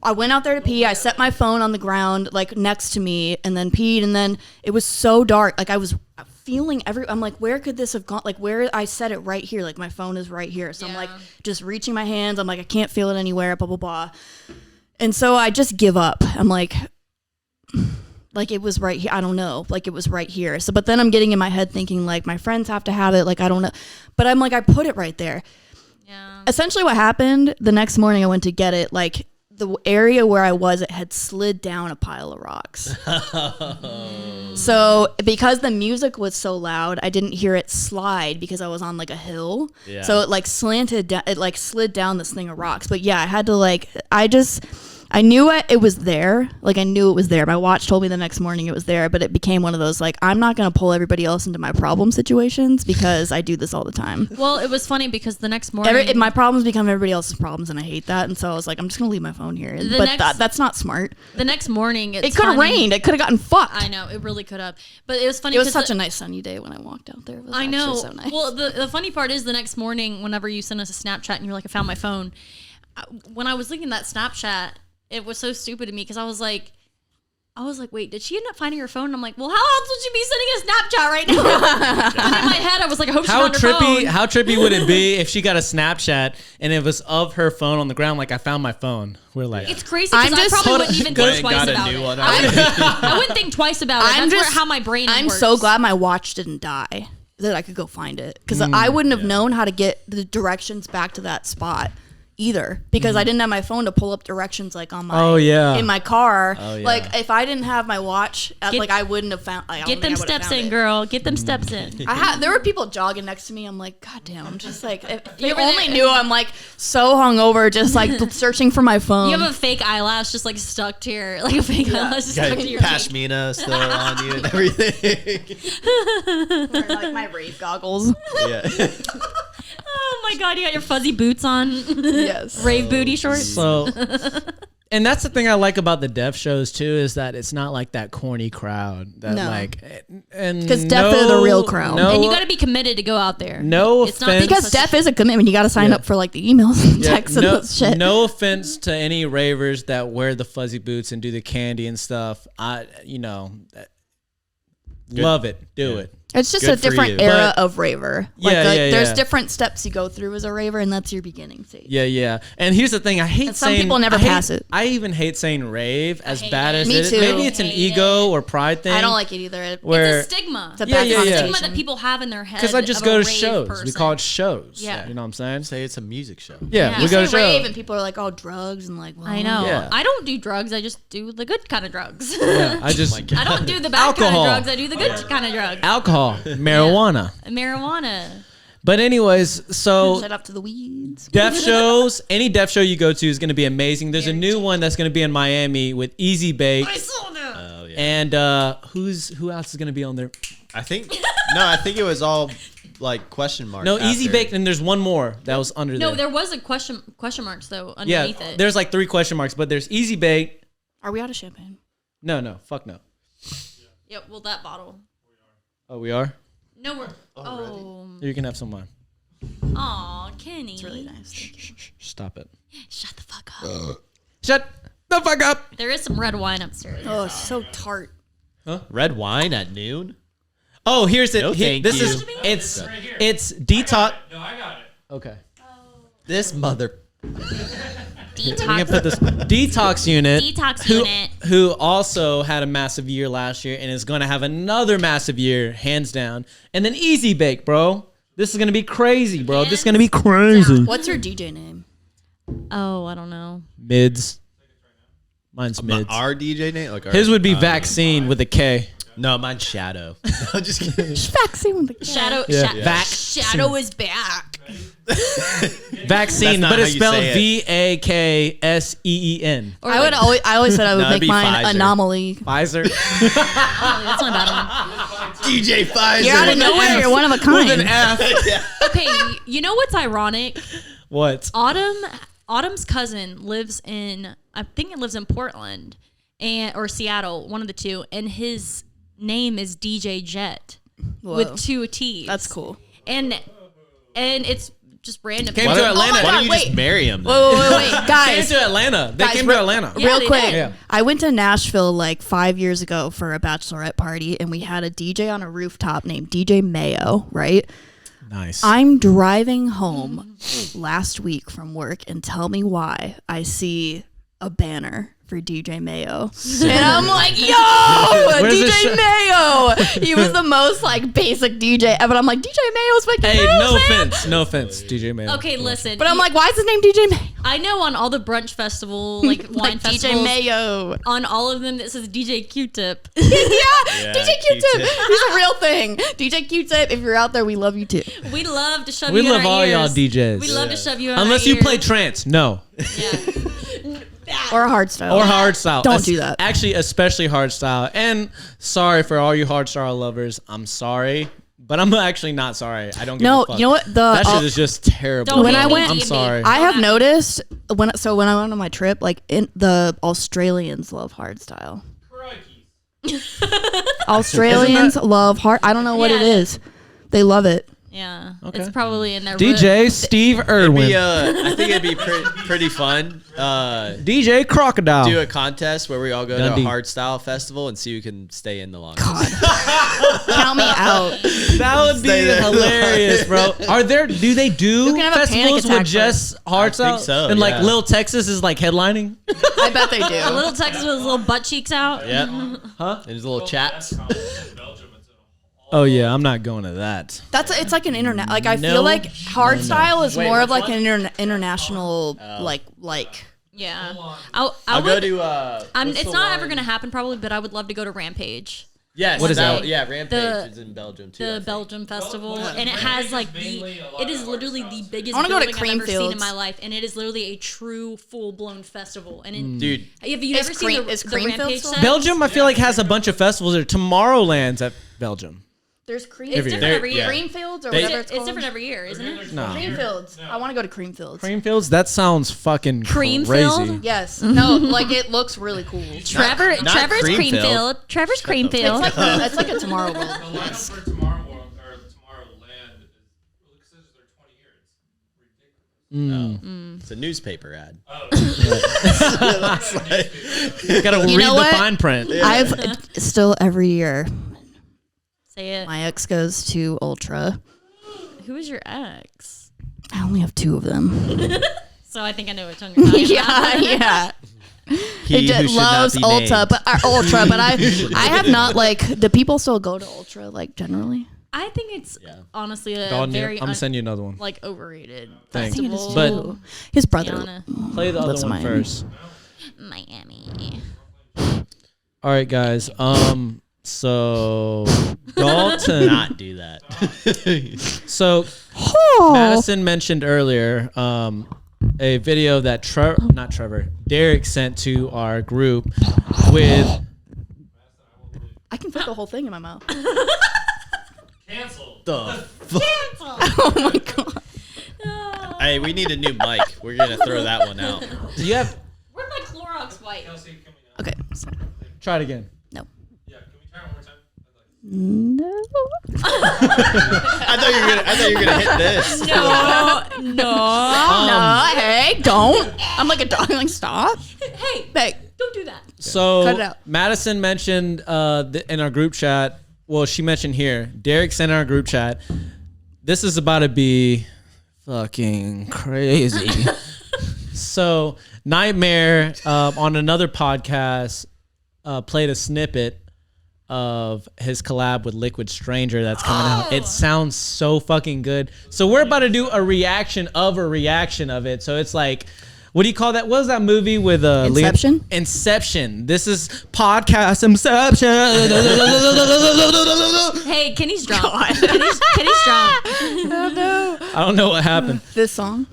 I went out there to pee. I set my phone on the ground like next to me and then peed. And then it was so dark. Like I was feeling I'm like, where could this have gone? Like where I set it right here. Like my phone is right here. So I'm like just reaching my hands. I'm like, I can't feel it anywhere, blah, blah, blah. And so I just give up. I'm like it was right here. I don't know. Like it was right here. So, but then I'm getting in my head thinking like my friends have to have it. Like, I don't know. But I'm like, I put it right there. Yeah. Essentially what happened the next morning I went to get it, like the area where I was, it had slid down a pile of rocks. So because the music was so loud, I didn't hear it slide because I was on like a hill. Yeah. So it like slanted down, it like slid down this thing of rocks. But yeah, I had to like, I knew it was there. Like I knew it was there. My watch told me the next morning it was there, but it became one of those like, I'm not going to pull everybody else into my problem situations because I do this all the time. Well, it was funny because the next morning, My problems become everybody else's problems, and I hate that. And so I was like, I'm just gonna leave my phone here. That's not smart. the next morning, It could have rained. It could have gotten fucked. I know it really could have, but it was funny. It was 'cause such the- a nice sunny day when I walked out there. It was I actually know. so nice. Well, the funny part is the next morning, whenever you sent us a Snapchat and you're like, I found my phone. When I was looking at that Snapchat, it was so stupid to me because I was like, wait, did she end up finding her phone? And I'm like, well, how else would she be sending a Snapchat right now? But in my head, I was like, I hope she How found her phone. How trippy would it be if she got a Snapchat and it was of her phone on the ground? Like I found my phone. We're like, It's crazy because I probably wouldn't even Went think and twice got a about new it. one. I wouldn't think twice about it. That's how my brain I'm works. so glad my watch didn't die that I could go find it because I wouldn't have known how to get the directions back to that spot either because I didn't have my phone to pull up directions like on my in my car. Oh, yeah. Like if I didn't have my watch, like I wouldn't have found. Like, I Get don't them think I would've steps found in, it. girl. Get them steps in. There were people jogging next to me. I'm like, God damn. I'm just like, if they ever only there- knew I'm like so hungover, just like searching for my phone. You have a fake eyelash just like stuck to your, like a fake eyelash just Got stuck to your cheek. pashmina still on you and everything. wearing, like my rave goggles. Yeah. Oh my god, you got your fuzzy boots on. Yes. Rave booty shorts. so. And that's the thing I like about the deaf shows too is that it's not like that corny crowd that No. like and 'Cause deaf is the real crowd. No, And you got to be committed to go out there. No It's not offense. Because deaf is a commitment. You got to sign Yeah. up for like the emails and texts and no, that shit. no offense to any ravers that wear the fuzzy boots and do the candy and stuff. Love it. Do it. It's just Good a for different you. era But- of raver. Yeah, There's yeah. different steps you go through as a raver, and that's your beginning stage. Yeah. And here's the thing: I hate And some saying. people never I hate- pass it. I even hate saying rave as hate bad it. as Me it is. too. Maybe it's an Hate ego or pride thing. I don't like it either. Where It's a stigma. It's a Yeah, bad yeah, yeah. connotation. Stigma that people have in their head. because I just of a go to rave shows. person. We call it shows. Yeah. You know what I'm saying? Say it's a music show. Yeah, Yeah. we You go to say rave, shows. and people are like, "Oh, drugs," and like, well, I know. Yeah. I don't do drugs. I just do the good kind of drugs. Yeah, I just I don't do the bad Alcohol. kind of drugs. I do the good kind of drugs. alcohol, marijuana. Marijuana. But anyways, so shut up to the weeds. deaf shows, any deaf show you go to is going to be amazing. There's a new one that's going to be in Miami with Easy Bake. saw that. Oh yeah. And who else is going to be on there? I think it was all like question mark. No, Easy after. Bake, and there's one more that was under No, there. there was a question marks though Yeah, underneath it. there's like 3 question marks, but there's Easy Bake. Are we out of champagne? No, fuck no. Yep. Well, that bottle. Oh, we are? No, we're. Oh. You can have some wine. Aw, Kenny. It's really nice. Thank you. Stop it. Shut the fuck up. Shut the fuck up. There is some red wine upstairs. Oh, it's so tart. Red wine at noon. Oh, here's it. No, thank this you. is it's detox. No, I got it. Okay. This mother. We can put this detox unit. Detox unit. Who also had a massive year last year and is going to have another massive year, hands down. And then Easy Bake, bro. This is going to be crazy, bro. This is going to be crazy. What's your DJ name? Oh, I don't know. Mids. Mine's Mids. Our DJ name. Like our, His would be Vaccine with a K. No, mine's Shadow. I'm just kidding. Vaccine with the Shadow. Yeah. Shadow is back. Vaccine, That's not but it's how you spelled say it. VAKSEEN. Or I always said I would No, it'd make be mine Pfizer. anomaly. Pfizer. Oh, that's not a bad DJ Pfizer. You're out of nowhere. You're one of a kind. With an F. one. Okay, you know what's ironic? What? Autumn's cousin lives in, I think it lives in Portland or Seattle, one of the two, and his name is DJ Jet Whoa. with 2 T's. That's cool. And it's just random. Came Why to don't, Atlanta. why don't you Wait. just marry him? Then? Wait, Came guys. to Atlanta. They Guys, came real- to Atlanta. Yeah, Real they quick, did. Yeah. I went to Nashville like 5 years ago for a bachelorette party, and we had a DJ on a rooftop named DJ Mayo, right? Nice. I'm driving home last week from work, and tell me why I see a banner for DJ Mayo. And I'm like, yo, Where's this DJ show? Mayo. He was the most like basic DJ, but I'm like, DJ Mayo's making Hey, moves, no man. offense. No offense, DJ Man. Okay, listen. But I'm like, why is his name DJ Mayo? I know on all the brunch festival, like wine Like festivals, DJ Mayo. on all of them, it says DJ Q-Tip. Yeah, DJ Q-Tip. Q-Tip. He's a real thing. DJ Q-Tip, if you're out there, we love you too. We love to shove We you in love our all y'all ears. DJs. We love to shove you in Unless our you ears. play trance. No. Yeah. Or hardstyle. Or hardstyle. Don't do that. Actually, especially hardstyle. And sorry for all you hardstyle lovers. I'm sorry. But I'm actually not sorry. I don't give No, a fuck. you know what? That shit is just terrible. Don't When hate I me, went- I'm D&D. sorry. I have noticed when I went on my trip, like in the Australians love hardstyle. Crikey. Australians love hard. I don't know what it Yeah. is. They love it. Yeah. Okay. It's probably in their DJ Steve Irwin. I think it'd be pretty fun. DJ Crocodile. Do a contest where we all go Dundee. to a hardstyle festival and see who can stay in the longest. Count me out. That would be Stay there. hilarious, bro. Do they do can have a panic festivals attack with just hardstyle? think so, And like yeah. Lil Texas is like headlining? I bet they do. Little Texas with his little butt cheeks out. Yep. Huh? And his little chaps. In Belgium, it's a Oh yeah, I'm not going to that. It's like an internet. Like I No. feel like hardstyle is Wait, more of which like an international like. Yeah. I'll I go would, to. it's not ever going to happen probably, but I would love to go to Rampage. Yes. What is that? Yeah, Rampage The- is in Belgium too. I The think. Belgium festival, Belgium. and it has like Mainly a lot it is of literally hardstyle the stuff. biggest I wanna go to building I've ever seen in Creamfields. my life, and it is literally a true full blown festival. And it, Dude, have you ever seen is the Creamfields Rampage still? set? Belgium, I feel like has a bunch of festivals. There, Tomorrowland's at Belgium. There's Cream. It's different every year. Creamfields or They- whatever it's called. different every year, isn't it? No. Creamfields. I want to go to Creamfields. Creamfields? That sounds fucking Creamfield? crazy. Yes. No. Like it looks really cool. Trevor's Creamfield. Creamfield. Trevor's Creamfield. It's like a Tomorrow World. The lineup for Tomorrowland is it says they're 20 years. Ridiculous. it's a newspaper ad. Gotta You read know the what? fine print. I've still every year. Say it. My ex goes to Ultra. Who is your ex? I only have 2 of them. So I think I know which one you're talking about. yeah. He It who just should not loves be Ultra, named. but I have not like. Do people still go to Ultra like generally? I think it's honestly a Dalton, very I'm gonna send you another one. like overrated Thanks. festival. But His to be brother. honest. play the other Lives in one Miami. first. Miami. All right, guys. So Dalton. Not do that. So Madison mentioned earlier a video that Derek sent to our group with. I can fit the whole thing in my mouth. Cancel. Oh my god. Hey, we need a new mic. We're gonna throw that one out. Do you have? Where's my Clorox wipe? Kelsey, can we not? Okay. So, Try it again. no. Yeah, can we try it one more time? I'd like- No. I thought you were gonna hit this. No. Hey, don't. I'm like a dog. Like stop. Hey, Hey. don't do that. So Cut it out. Madison mentioned in our group chat. Well, she mentioned here. Derek sent in our group chat. This is about to be fucking crazy. So Nightmare on another podcast played a snippet of his collab with Liquid Stranger that's coming out. It sounds so fucking good. So we're about to do a reaction of it. So it's like, what do you call that? What was that movie with Inception? Inception. This is podcast Inception. Hey, Kenny's drunk. Kenny's drunk. I don't know what happened. This song.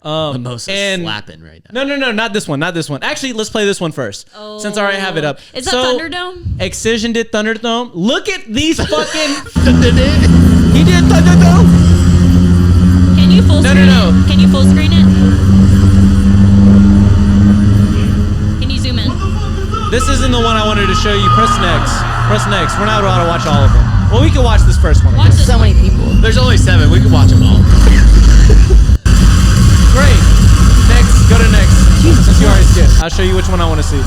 Mimosa's and- slapping right now. No, not this one. Actually, let's play this one first. Since I already have it up. Is that Thunderdome? Excision did Thunderdome. Look at these fucking. He did Thunderdome. Can you full screen No. it? Can you full screen it? Can you zoom in? This isn't the one I wanted to show you. Press next. We're not allowed to watch all of them. Well, we can watch this first one. I Watch guess. this. So many people. There's only 7. We can watch them all. Great. Next. Go to next. Since you already skipped, I'll show you which one I want to see.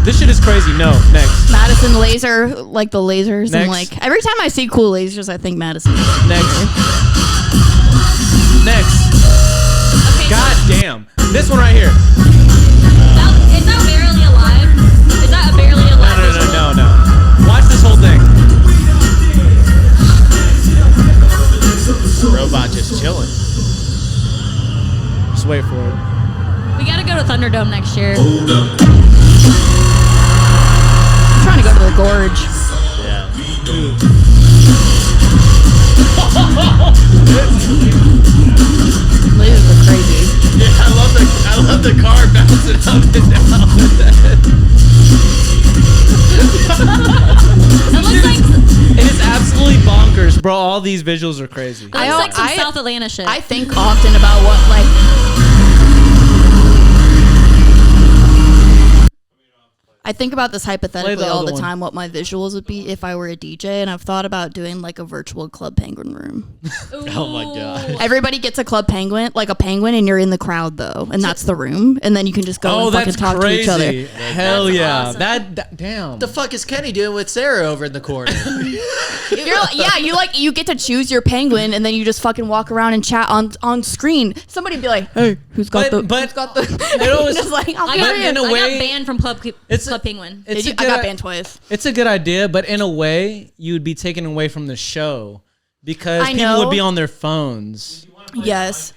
This shit is crazy. No. Next. Madison laser, like the lasers, Next. and like every time I see cool lasers, I think Madison. Next. Okay, God damn. This one right here. is that barely alive? Is that a barely alive? visual? No. Watch this whole thing. Robot just chilling. Just wait for it. We gotta go to Thunderdome next year. I'm trying to go to the gorge. Yeah. Lasers are crazy. Yeah, I love the car bouncing up and down with that. It looks like It is absolutely bonkers, bro. All these visuals are crazy. it looks like some I- South Atlanta shit. I think often about what like. I think about this hypothetically all other the one. time, what my visuals would be if I were a DJ, and I've thought about doing like a virtual Club Penguin room. Oh my God. Everybody gets a Club Penguin, like a penguin, and you're in the crowd though, and that's the room, and then you can just go Oh, and fucking that's talk to each other. crazy. Hell That's yeah. awesome. That damn. What the fuck is Kenny doing with Sarah over in the corner? You get to choose your penguin, and then you just fucking walk around and chat on screen. Somebody be like, "Hey, who's got But- the?" always- just like, I'll I be got, in. in a I way- got banned from Club It's a- Penguin. It's a I got good, banned twice. it's a good idea, but in a way, you would be taken away from the show because I people know. would be on their phones. Yes.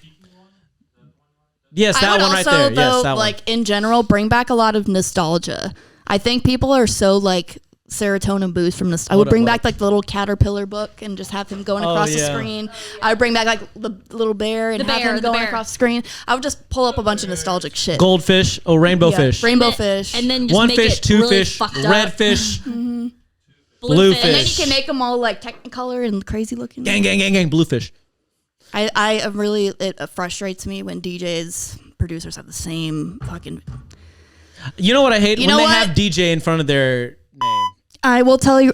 Yes, I that would one right also, there. Yes, though, that like in general, bring back a lot of nostalgia. I think people are so like serotonin boost from this. I would What- bring what? back like the little caterpillar book and just have him going Oh, across the yeah. screen. I would bring back like the little bear and The have bear, him the going bear. across the screen. I would just pull up a bunch of nostalgic shit. Goldfish, rainbow Yeah, fish. rainbow And then- fish, And then just One make fish, it two really fish, fucked red up. fish, Blue blue fish. and then you fish. can make them all like Technicolor and crazy looking. gang, bluefish. I am really it frustrates me when DJs producers have the same fucking. You know what I hate? You when know they what? have DJ in front of their name. I will tell you,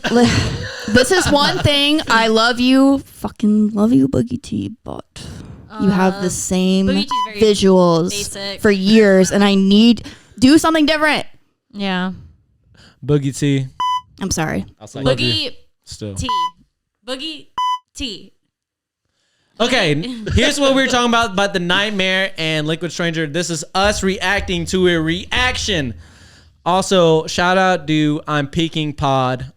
this is one thing. I love you, fucking love you, Boogie T, but you have the same Boogie T's very visuals basic. for years, and I need do something different. Yeah. Boogie T. I'm sorry. Love you. Boogie Still. T. Boogie T. Okay, here's what we were talking about the Nightmare and Liquid Stranger. This is us reacting to a reaction. Also, shout out to I'm Peaking Pod.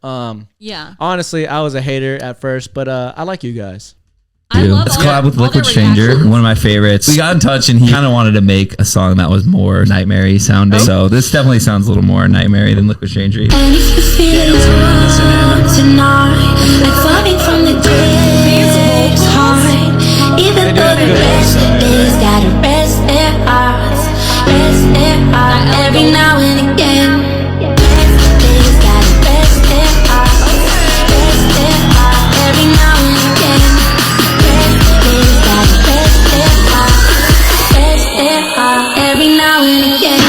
Yeah. Honestly, I was a hater at first, but I like you guys. I love Let's all collab with all their Liquid Stranger, reactions. one of my favorites. We got in touch and he kind of wanted to make a song that was more nightmare-y sounding. So this definitely sounds a little more nightmare-y than Liquid Stranger. And if you feel it tonight, like falling from the grave, it's hard. Even though the rest of days gotta rest their hearts, every now and again. Days gotta rest their hearts, every now and again. Days gotta rest their hearts, every now and again.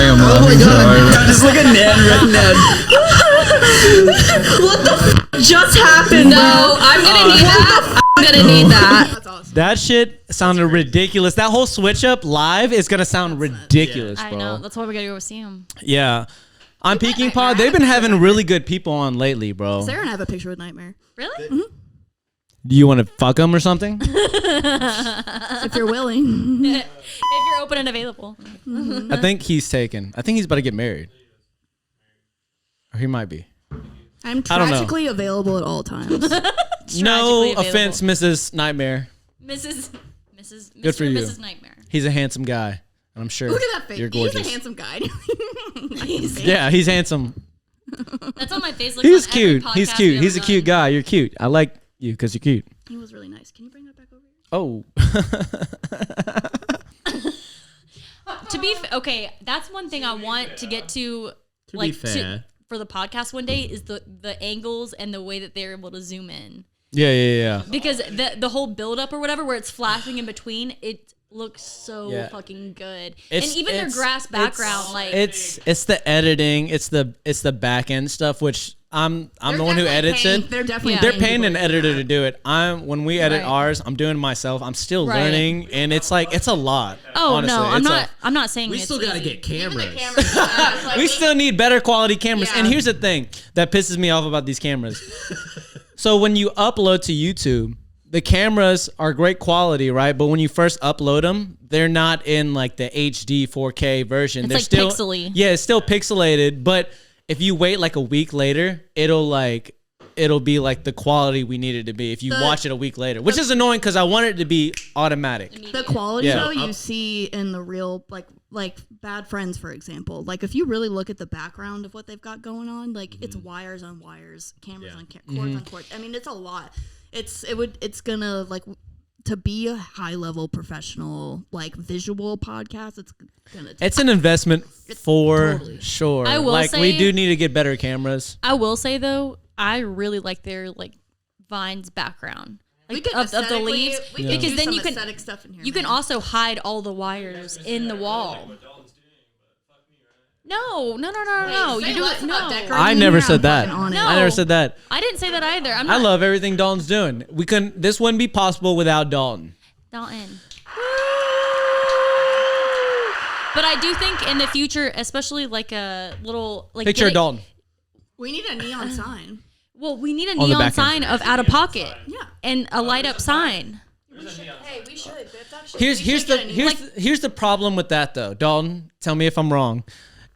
Just look at Ned right now. Just happened. No, I'm gonna need that. I'm gonna need that. That's awesome. That shit sounded ridiculous. That whole switch up live is gonna sound ridiculous, I bro. know. That's why we gotta go see him. Yeah. On Peaking Pod, they've been having really good people on lately, bro. Sarah and I have a picture with Nightmare. Really? Do you want to fuck them or something? If you're willing. If you're open and available. I think he's taken. I think he's about to get married. Or he might be. I'm I don't know. tragically available at all times. No Tragically offense, Mrs. Nightmare. Mrs. Good for Mr. and you. Mrs. Nightmare. He's a handsome guy. And I'm sure Look at that face. you're He's gorgeous. a handsome guy. Yeah, he's handsome. That's on my face. Looks He's on every cute. He's podcast cute. we've He's a ever cute done. guy. You're cute. I like you because you're cute. He was really nice. Can you bring that back over here? Oh. To be okay, that's one thing I want to get to. Like for the podcast one day is the angles and the way that they're able to zoom in. Yeah. Because the whole build up or whatever where it's flashing in between, it looks so Yeah. fucking good. It's- and even their it's- grass background, like it's the editing, it's the back end stuff, which I'm the one who edits it. They're definitely Yeah. They're paying paying an people editor to do it. When we edit Right. ours, I'm doing it myself. I'm still Right. learning, and it's like it's a lot. oh honestly. no, I'm It's not. I'm not saying We it's still gotta easy. get cameras. We still need better quality cameras. Yeah. And here's the thing that pisses me off about these cameras. So when you upload to YouTube, the cameras are great quality, right? But when you first upload them, they're not in like the HD 4K version. It's They're like still pixely. Yeah, it's still pixelated, but if you wait like a week later, it'll be like the quality we need it to be if you watch it a week later, which is annoying because I want it to be automatic. The quality Yeah. though you see in the real like Bad Friends, for example. Like if you really look at the background of what they've got going on, like it's wires on wires, cameras on cords on cords. I mean, it's a lot. It's gonna like to be a high level professional like visual podcast. It's an investment for totally. sure. I will like we say- do need to get better cameras. I will say though, I really like their like Vine's background. Like of the leaves, because then you can stuff in here, you can also hide all the wires in the wall. No. You do it. No, I never said that. on it. No. I never said that. I didn't say that either. I'm I not. love everything Dalton's doing. This wouldn't be possible without Dalton. Dalton. But I do think in the future, especially like a little like Picture of Dalton. We need a neon sign. Well, we need a On the neon back end. sign of Outta Pocket. Yeah. And a light up sign. Hey, we should. That's actually Here's the problem with that though. Dalton, tell me if I'm wrong.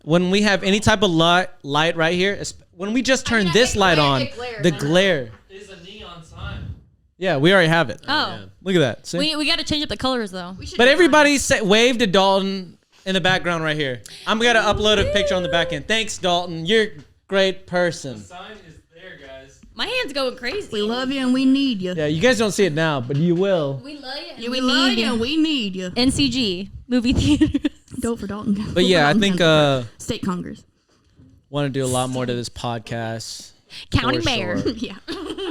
When we have any type of light right here, when we just turn this light on, the glare. Is a neon sign. Yeah, we already have it. Oh. Look at that. See? We got to change up the colors though. But everybody wave to Dalton in the background right here. I'm gonna upload a picture on the back end. Thanks, Dalton. You're a great person. Sign is there, guys. My hand's going crazy. We love you and we need you. Yeah, you guys don't see it now, but you will. We love you. Yeah, we love you and we need you. NCG movie theater. Go for Dalton. But yeah, I think State Congress. want to do a lot more to this podcast. County for mayor. sure. Yeah.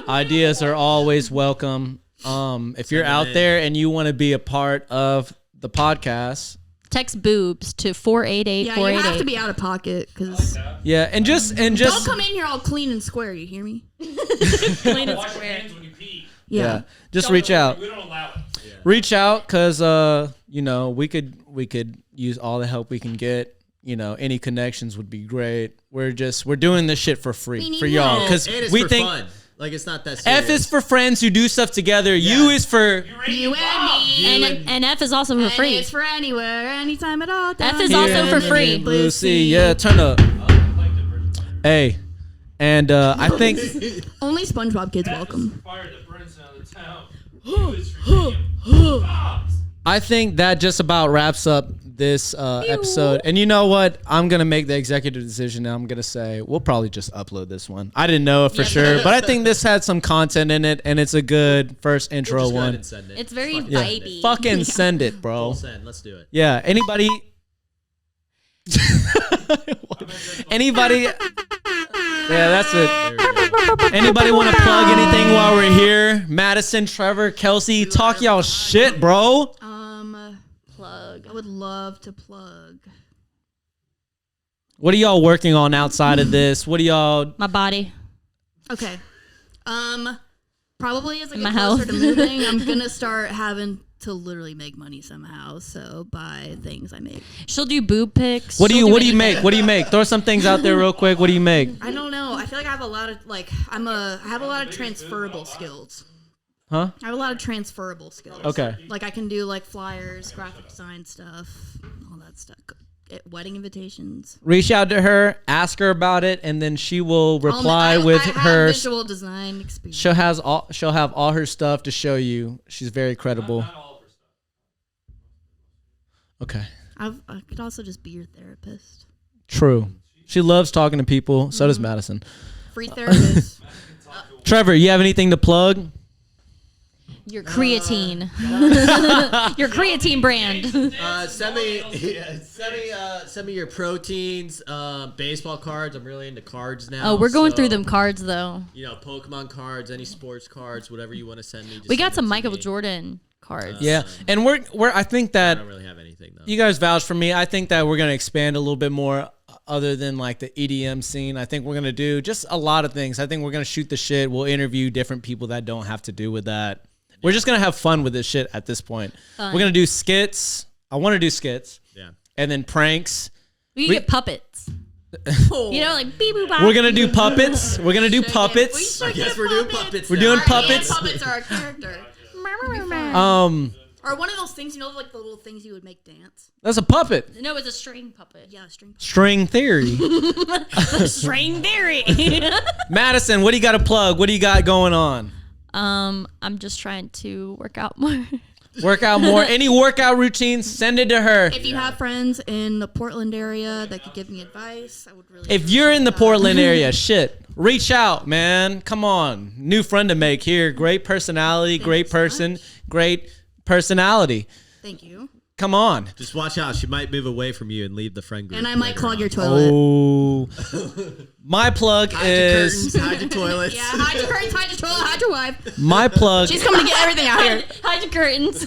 Ideas are always welcome. If you're out there and you want to be a part of the podcast, Text boobs to 488 Yeah, you have to be out of pocket because yeah, and just don't come in here all clean and square. You hear me? clean and Wash your square. hands when you pee. yeah, just reach out. We don't allow it. Reach out because you know we could use all the help we can get. You know, any connections would be great. We're doing this shit for free for y'all because And it's we for think fun. Like it's not that serious. F is for friends who do stuff together. U is for You and me. And F is also for And free. it's for anywhere, anytime at all. F is also for free. Blue Sea. Yeah, turn up. Hey, and I think Only SpongeBob kids welcome. Fire that burns down the town. You is for Bobs. I think that just about wraps up this episode. And you know what? I'm gonna make the executive decision. And I'm gonna say we'll probably just upload this one. I didn't know it for sure, but I think this had some content in it, and it's a good first intro Just go ahead one. and send it. It's very Fucking vibey. Fucking send it, bro. Full send. Let's do it. Yeah. Anybody? Anybody? Yeah, that's it. There we go. Anybody want to plug anything while we're here? Madison, Trevor, Kelsey, talk y'all shit, bro. Plug. I would love to plug. What are y'all working on outside of this? What are y'all? My body. Okay. Probably as I My get closer health. to moving, I'm gonna start having to literally make money somehow. So buy things I make. She'll do boob pics. What do She'll you make? anything. What do you make? Throw some things out there real quick. What do you make? I don't know. I feel like I have a lot of I have a lot of transferable skills. Huh? I have a lot of transferable skills. Okay. Like I can do like flyers, graphic design stuff, all that stuff. Wedding invitations. Reach out to her, ask her about it, and then she will reply with I have her. visual design experience. She'll have all her stuff to show you. She's very credible. Not all of her stuff. Okay. I could also just be your therapist. True. She loves talking to people. So does Madison. Free therapist. Trevor, you have anything to plug? Your creatine. Your creatine brand. Send me your proteins, baseball cards. I'm really into cards now. Oh, we're going so, through them cards though. You know, Pokemon cards, any sports cards, whatever you want to send me. Just We got send some it to Michael me. Jordan cards. Yeah. And we're I think I that don't really have anything though. you guys vouch for me. I think that we're going to expand a little bit more other than like the EDM scene. I think we're going to do just a lot of things. I think we're going to shoot the shit. We'll interview different people that don't have to do with that. We're just going to have fun with this shit at this point. Fun. We're going to do skits. I want to do skits. Yeah. And then pranks. We can We- get puppets. You know, like beep boop bop. We're going to do puppets. We're going to do puppets. I guess we're doing puppets. We're now. doing Our puppets. puppets are our character. Or one of those things, you know, like the little things you would make dance. That's a puppet. No, it's a string puppet. Yeah, string. String theory. String theory. Madison, what do you got to plug? What do you got going on? I'm just trying to work out more. Work out more. Any workout routines, send it to her. If you have friends in the Portland area that could give me advice, I would really. If you're in the Portland area, shit, reach out, man. Come on. New friend to make here. Great personality, great person, great personality. Thank you. Come on. Just watch out. She might move away from you and leave the friend group. And I might later clog on. your toilet. Oh. My plug Hide your is curtains, hide your toilets. Yeah, hide your curtains, hide your toilet, hide your wife. my plug. She's coming to get everything out here. Hide your curtains.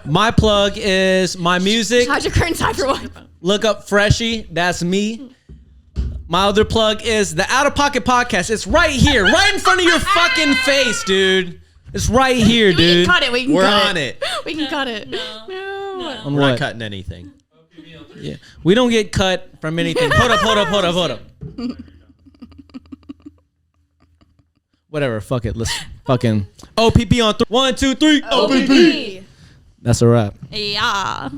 My plug is my music. Hide your curtains, hide your wife. Look up Freshie. That's me. My other plug is the Outta Pocket Podcast. It's right here, right in front of your fucking face, dude. It's right here, We can dude. cut it. We can We're cut on it. it. We can cut it. On We're not what? cutting anything. Yeah. We don't get cut from anything. Hold up. Whatever. Fuck it. Let's fucking OPP on 1, 2, 3. OPP. That's a wrap. Yeah.